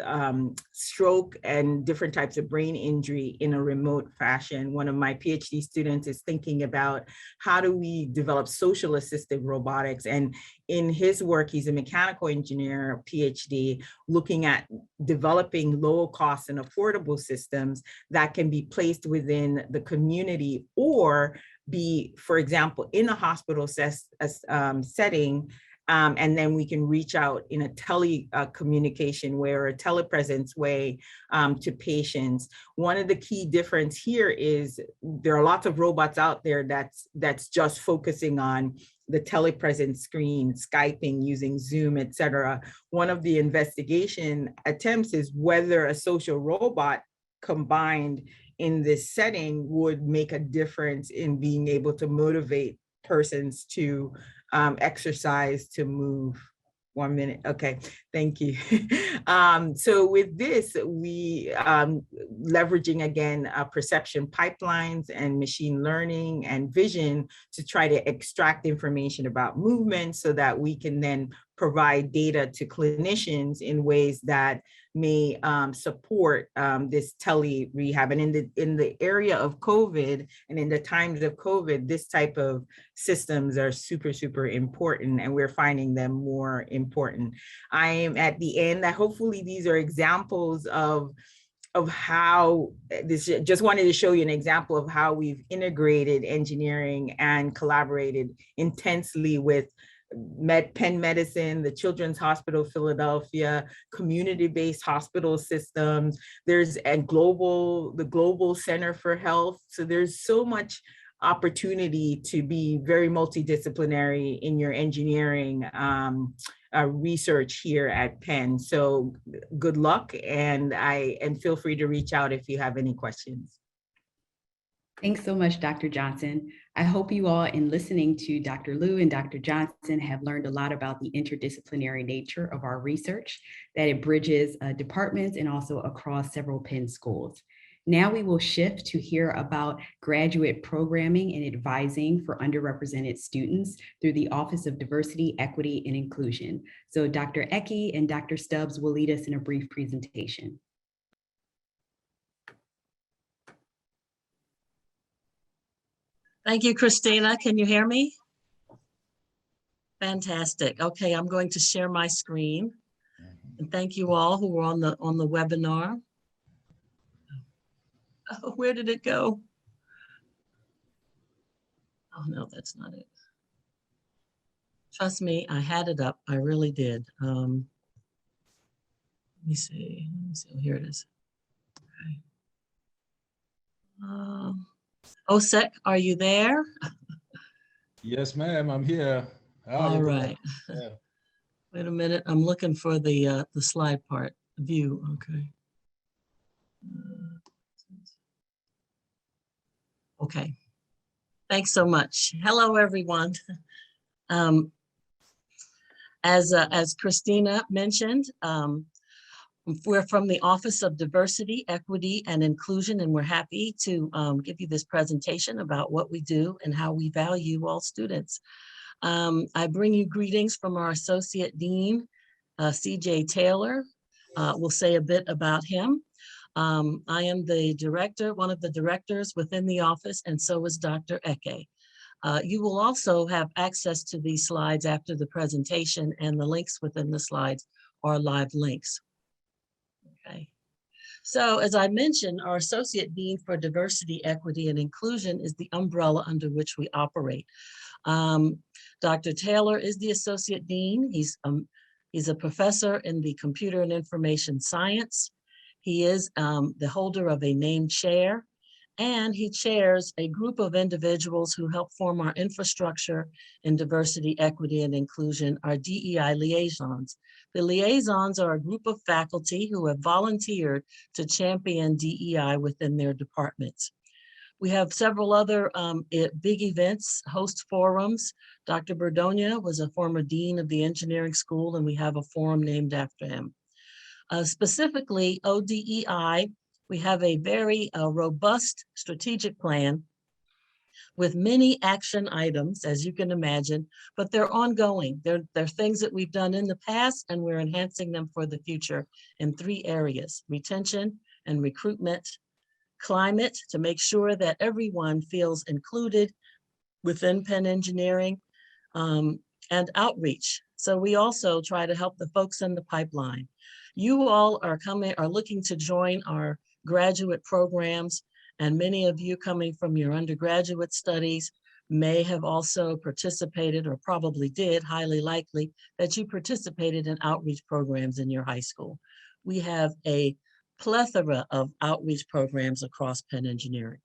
stroke and different types of brain injury in a remote fashion. One of my PhD students is thinking about how do we develop social assistive robotics, and in his work, he's a mechanical engineer, PhD, looking at developing low cost and affordable systems that can be placed within the community or be, for example, in a hospital setting, and then we can reach out in a telecommunication way or a telepresence way to patients. One of the key difference here is there are lots of robots out there that's just focusing on the telepresence screen, Skyping, using Zoom, et cetera. One of the investigation attempts is whether a social robot combined in this setting would make a difference in being able to motivate persons to exercise, to move. 1 minute, okay, thank you. So with this, we leveraging again perception pipelines and machine learning and vision to try to extract information about movement so that we can then provide data to clinicians in ways that may support this tele-rehab. And in the area of COVID and in the times of COVID, this type of systems are super, super important, and we're finding them more important. I am at the end. Hopefully these are examples of how this, just wanted to show you an example of how we've integrated engineering and collaborated intensely with Penn Medicine, the Children's Hospital of Philadelphia, community-based hospital systems. There's the Global Center for Health. So there's so much opportunity to be very multidisciplinary in your engineering research here at Penn. So good luck, and feel free to reach out if you have any questions. Thanks so much, Dr. Johnson. I hope you all, in listening to Dr. Loo and Dr. Johnson, have learned a lot about the interdisciplinary nature of our research, that it bridges departments and also across several Penn schools. Now we will shift to hear about graduate programming and advising for underrepresented students through the Office of Diversity, Equity, and Inclusion. So Dr. Eke and Dr. Stubbs will lead us in a brief presentation. Thank you, Christina. Can you hear me? Fantastic. Okay, I'm going to share my screen. And thank you all who were on the webinar. Oh, where did it go? Oh, no, that's not it. Trust me, I had it up. I really did. Let me see. Oh, here it is. Okay. Ocek, are you there? Yes, ma'am, I'm here. All right. Yeah. Wait a minute. I'm looking for the slide part. View. Okay. Okay. Thanks so much. Hello, everyone. As Christina mentioned, we're from the Office of Diversity, Equity, and Inclusion, and we're happy to give you this presentation about what we do and how we value all students. I bring you greetings from our Associate Dean, CJ Taylor. We'll say a bit about him. I am the director, one of the directors within the office, and so is Dr. Eke. You will also have access to these slides after the presentation, and the links within the slides are live links. Okay. So as I mentioned, our Associate Dean for Diversity, Equity, and Inclusion is the umbrella under which we operate. Dr. Taylor is the Associate Dean. He's a professor in the Computer and Information Science. He is the holder of a named chair, and he chairs a group of individuals who help form our infrastructure in diversity, equity, and inclusion, our DEI liaisons. The liaisons are a group of faculty who have volunteered to champion DEI within their departments. We have several other big events, host forums. Dr. Berdonia was a former dean of the engineering school, and we have a forum named after him. Specifically, ODEI, we have a very robust strategic plan with many action items, as you can imagine, but they're ongoing. They're things that we've done in the past, and we're enhancing them for the future in 3 areas: retention and recruitment, climate, to make sure that everyone feels included within Penn Engineering, and outreach. So we also try to help the folks in the pipeline. You all are looking to join our graduate programs, and many of you coming from your undergraduate studies may have also participated, or probably did, highly likely, that you participated in outreach programs in your high school. We have a plethora of outreach programs across Penn Engineering.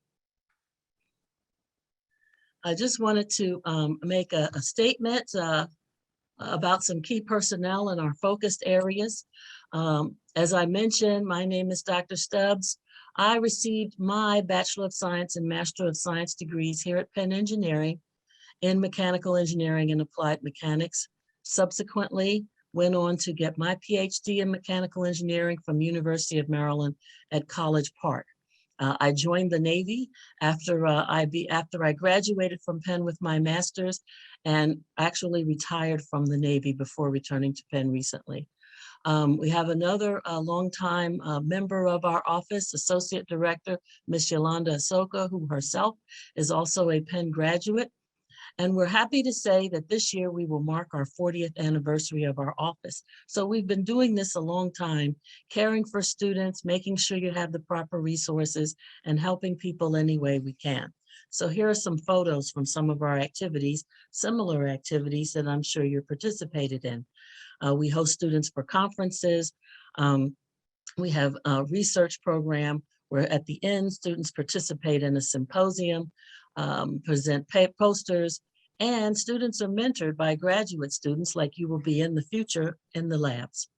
I just wanted to make a statement about some key personnel in our focused areas. As I mentioned, my name is Dr. Stubbs. I received my Bachelor of Science and Master of Science degrees here at Penn Engineering in Mechanical Engineering and Applied Mechanics. Subsequently, went on to get my PhD in Mechanical Engineering from University of Maryland at College Park. I joined the Navy after I graduated from Penn with my master's, and actually retired from the Navy before returning to Penn recently. We have another longtime member of our office, Associate Director, Ms. Yolanda Asoka, who herself is also a Penn graduate. And we're happy to say that this year we will mark our 40th anniversary of our office. So we've been doing this a long time, caring for students, making sure you have the proper resources, and helping people any way we can. So here are some photos from some of our activities, similar activities that I'm sure you're participated in. We host students for conferences. We have a research program where at the end, students participate in a symposium, present posters, and students are mentored by graduate students like you will be in the future in the labs.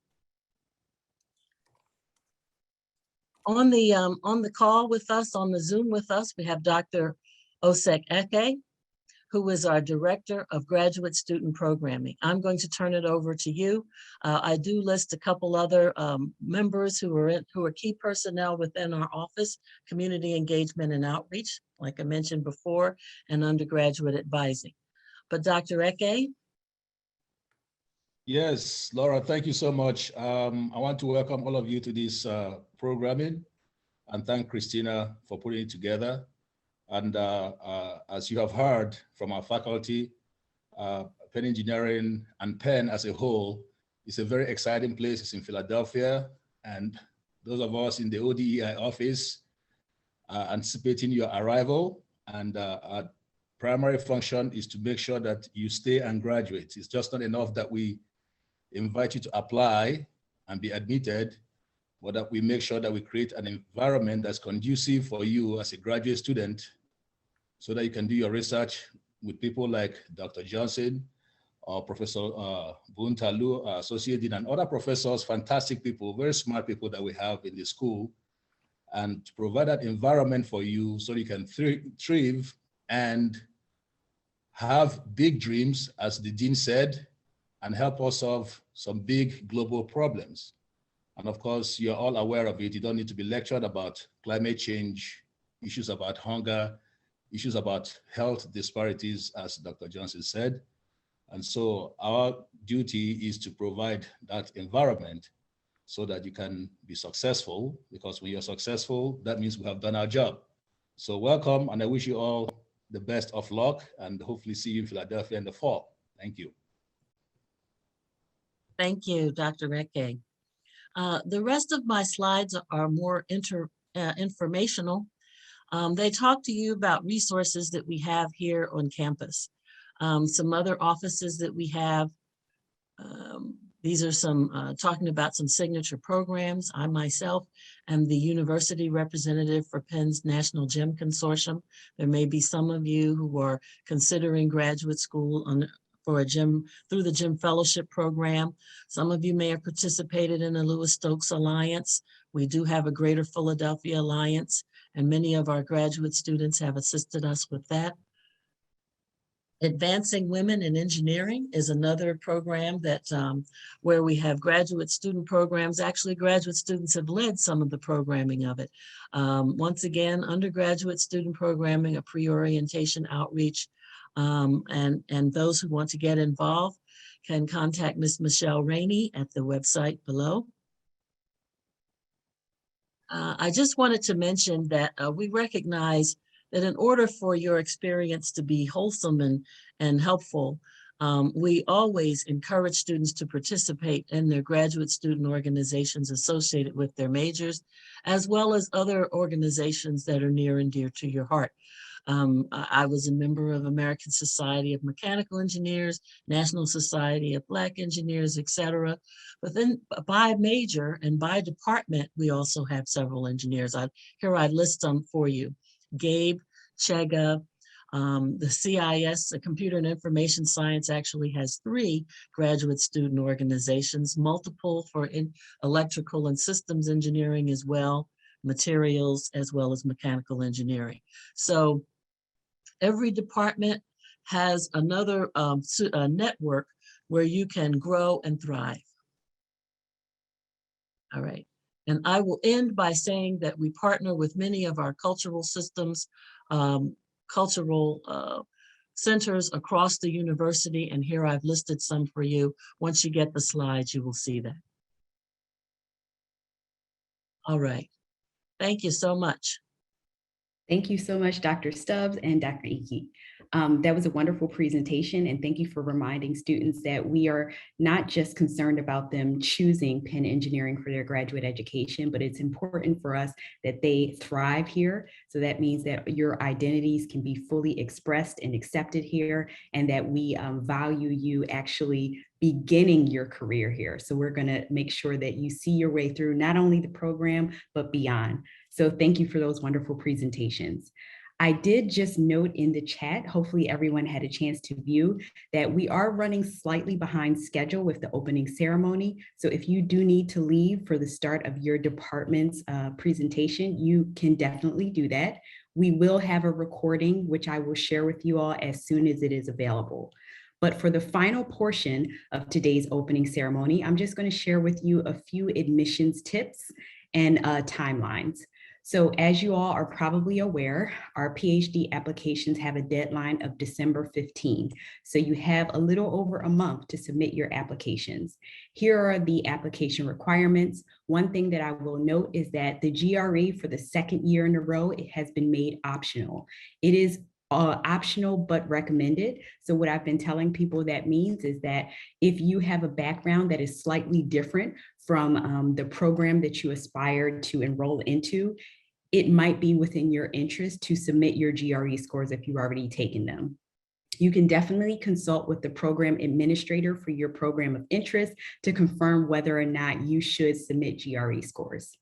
On the call with us, on the Zoom with us, we have Dr. Ocek Eke, who is our Director of Graduate Student Programming. I'm going to turn it over to you. I do list a couple other members who are key personnel within our office: community engagement and outreach, like I mentioned before, and undergraduate advising. But Dr. Eke? Yes, Laura, thank you so much. I want to welcome all of you to this programming, and thank Christina for putting it together. And as you have heard from our faculty, Penn Engineering and Penn as a whole is a very exciting place. It's in Philadelphia, and those of us in the ODEI office anticipating your arrival, and our primary function is to make sure that you stay and graduate. It's just not enough that we invite you to apply and be admitted, but that we make sure that we create an environment that's conducive for you as a graduate student so that you can do your research with people like Dr. Johnson or Professor Boon Thau Loo, Associate Dean, and other professors, fantastic people, very smart people that we have in the school, and to provide that environment for you so you can thrive and have big dreams, as the Dean said, and help us solve some big global problems. And of course, you're all aware of it. You don't need to be lectured about climate change, issues about hunger, issues about health disparities, as Dr. Johnson said. And so our duty is to provide that environment so that you can be successful, because when you're successful, that means we have done our job. So welcome, and I wish you all the best of luck, and hopefully see you in Philadelphia in the fall. Thank you. Thank you, Dr. Eke. The rest of my slides are more informational. They talk to you about resources that we have here on campus. Some other offices that we have. These are some talking about some signature programs. I myself am the university representative for Penn's National Gym Consortium. There may be some of you who are considering graduate school for a gym through the Gym Fellowship Program. Some of you may have participated in the Lewis Stokes Alliance. We do have a Greater Philadelphia Alliance, and many of our graduate students have assisted us with that. Advancing Women in Engineering is another program that where we have graduate student programs. Actually, graduate students have led some of the programming of it. Once again, undergraduate student programming, a pre-orientation outreach, and those who want to get involved can contact Ms. Michelle Rainey at the website below. I just wanted to mention that we recognize that in order for your experience to be wholesome and helpful, we always encourage students to participate in their graduate student organizations associated with their majors, as well as other organizations that are near and dear to your heart. I was a member of American Society of Mechanical Engineers, National Society of Black Engineers, etc. But then by major and by department, we also have several engineers. Here I list them for you. Gabe, Chega, the CIS, the Computer and Information Science, actually has 3 graduate student organizations, multiple for electrical and systems engineering as well, materials, as well as mechanical engineering. So every department has another network where you can grow and thrive. All right. And I will end by saying that we partner with many of our cultural systems, cultural centers across the university. And here I've listed some for you. Once you get the slides, you will see that. All right. Thank you so much. Thank you so much, Dr. Stubbs and Dr. Eke. That was a wonderful presentation, and thank you for reminding students that we are not just concerned about them choosing Penn Engineering for their graduate education, but it's important for us that they thrive here. So that means that your identities can be fully expressed and accepted here, and that we value you actually beginning your career here. So we're going to make sure that you see your way through not only the program, but beyond. So thank you for those wonderful presentations. I did just note in the chat, hopefully everyone had a chance to view, that we are running slightly behind schedule with the opening ceremony. So if you do need to leave for the start of your department's presentation, you can definitely do that. We will have a recording, which I will share with you all as soon as it is available. But for the final portion of today's opening ceremony, I'm just going to share with you a few admissions tips and timelines. So as you all are probably aware, our PhD applications have a deadline of December 15. So you have a little over a month to submit your applications. Here are the application requirements. One thing that I will note is that the GRE for the second year in a row, it has been made optional. It is optional but recommended. So what I've been telling people that means is that if you have a background that is slightly different from the program that you aspire to enroll into, it might be within your interest to submit your GRE scores if you've already taken them. You can definitely consult with the program administrator for your program of interest to confirm whether or not you should submit GRE scores.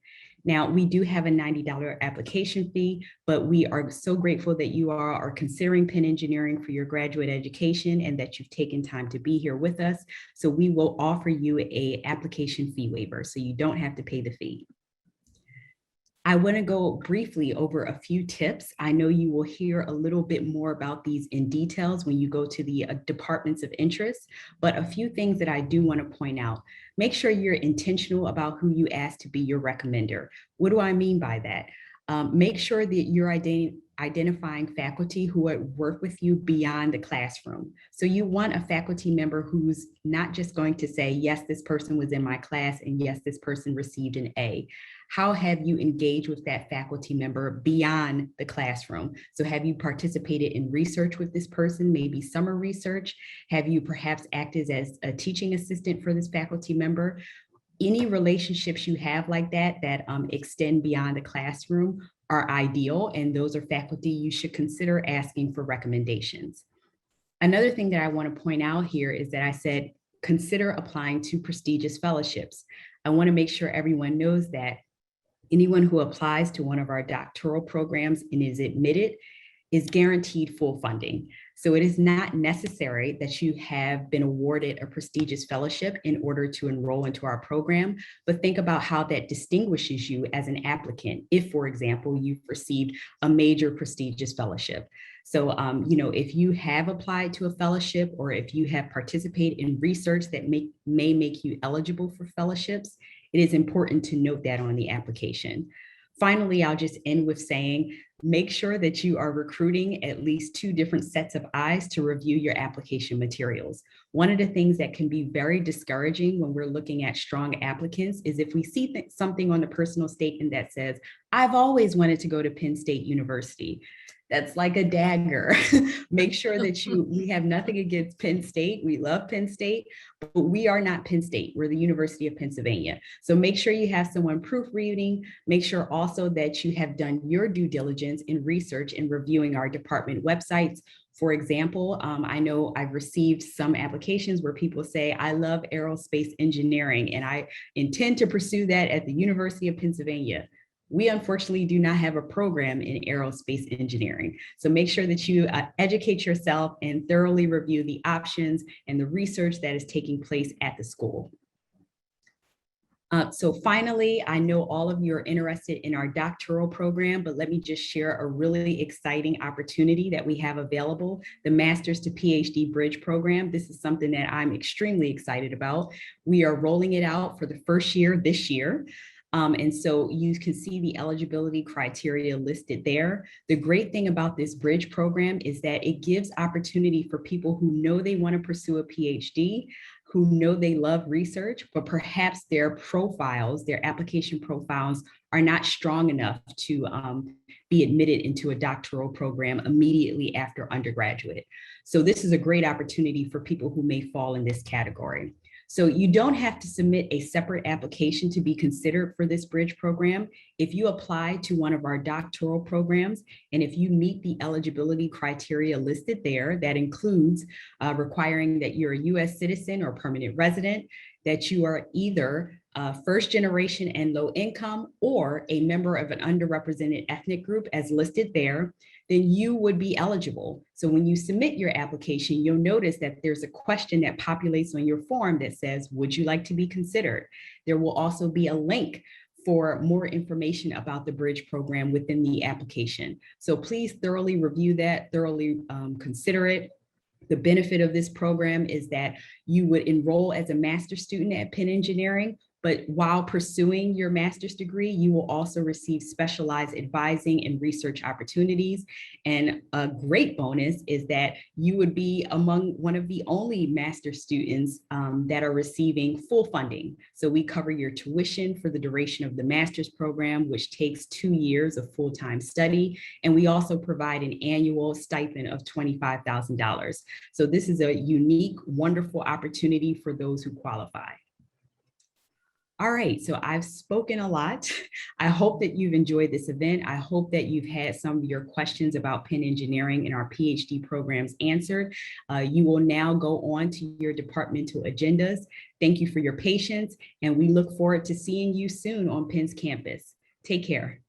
Now, we do have a $90 application fee, but we are so grateful that you all are considering Penn Engineering for your graduate education and that you've taken time to be here with us. So we will offer you an application fee waiver, so you don't have to pay the fee. I want to go briefly over a few tips. I know you will hear a little bit more about these in details when you go to the departments of interest, but a few things that I do want to point out. Make sure you're intentional about who you ask to be your recommender. What do I mean by that? Make sure that you're identifying faculty who would work with you beyond the classroom. So you want a faculty member who's not just going to say, yes, this person was in my class, and yes, this person received an A. How have you engaged with that faculty member beyond the classroom? So have you participated in research with this person, maybe summer research? Have you perhaps acted as a teaching assistant for this faculty member? Any relationships you have like that extend beyond the classroom are ideal, and those are faculty you should consider asking for recommendations. Another thing that I want to point out here is that I said, consider applying to prestigious fellowships. I want to make sure everyone knows that anyone who applies to one of our doctoral programs and is admitted is guaranteed full funding. So it is not necessary that you have been awarded a prestigious fellowship in order to enroll into our program, but think about how that distinguishes you as an applicant if, for example, you've received a major prestigious fellowship. So, if you have applied to a fellowship or if you have participated in research that may make you eligible for fellowships, it is important to note that on the application. Finally, I'll just end with saying, make sure that you are recruiting at least 2 different sets of eyes to review your application materials. One of the things that can be very discouraging when we're looking at strong applicants is if we see something on the personal statement that says, I've always wanted to go to Penn State University. That's like a dagger. Make sure that we have nothing against Penn State. We love Penn State, but we are not Penn State. We're the University of Pennsylvania. So make sure you have someone proofreading. Make sure also that you have done your due diligence in research and reviewing our department websites. For example, I know I've received some applications where people say, I love aerospace engineering and I intend to pursue that at the University of Pennsylvania. We unfortunately do not have a program in aerospace engineering. So make sure that you educate yourself and thoroughly review the options and the research that is taking place at the school. So finally, I know all of you are interested in our doctoral program, but let me just share a really exciting opportunity that we have available, the Master's to PhD Bridge program. This is something that I'm extremely excited about. We are rolling it out for the first year this year. And so you can see the eligibility criteria listed there. The great thing about this bridge program is that it gives opportunity for people who know they want to pursue a PhD, who know they love research, but perhaps their profiles, their application profiles are not strong enough to be admitted into a doctoral program immediately after undergraduate. So this is a great opportunity for people who may fall in this category. So you don't have to submit a separate application to be considered for this bridge program. If you apply to one of our doctoral programs, and if you meet the eligibility criteria listed there, that includes requiring that you're a US citizen or permanent resident, that you are either first generation and low income or a member of an underrepresented ethnic group as listed there, then you would be eligible. So when you submit your application, you'll notice that there's a question that populates on your form that says, would you like to be considered? There will also be a link for more information about the bridge program within the application. So please thoroughly review that, thoroughly consider it. The benefit of this program is that you would enroll as a master's student at Penn Engineering, but while pursuing your master's degree, you will also receive specialized advising and research opportunities. And a great bonus is that you would be among one of the only master's students that are receiving full funding. So we cover your tuition for the duration of the master's program, which takes 2 years of full-time study. And we also provide an annual stipend of $25,000. So this is a unique, wonderful opportunity for those who qualify. All right, so I've spoken a lot. I hope that you've enjoyed this event. I hope that you've had some of your questions about Penn Engineering and our PhD programs answered. You will now go on to your departmental agendas. Thank you for your patience, and we look forward to seeing you soon on Penn's campus. Take care.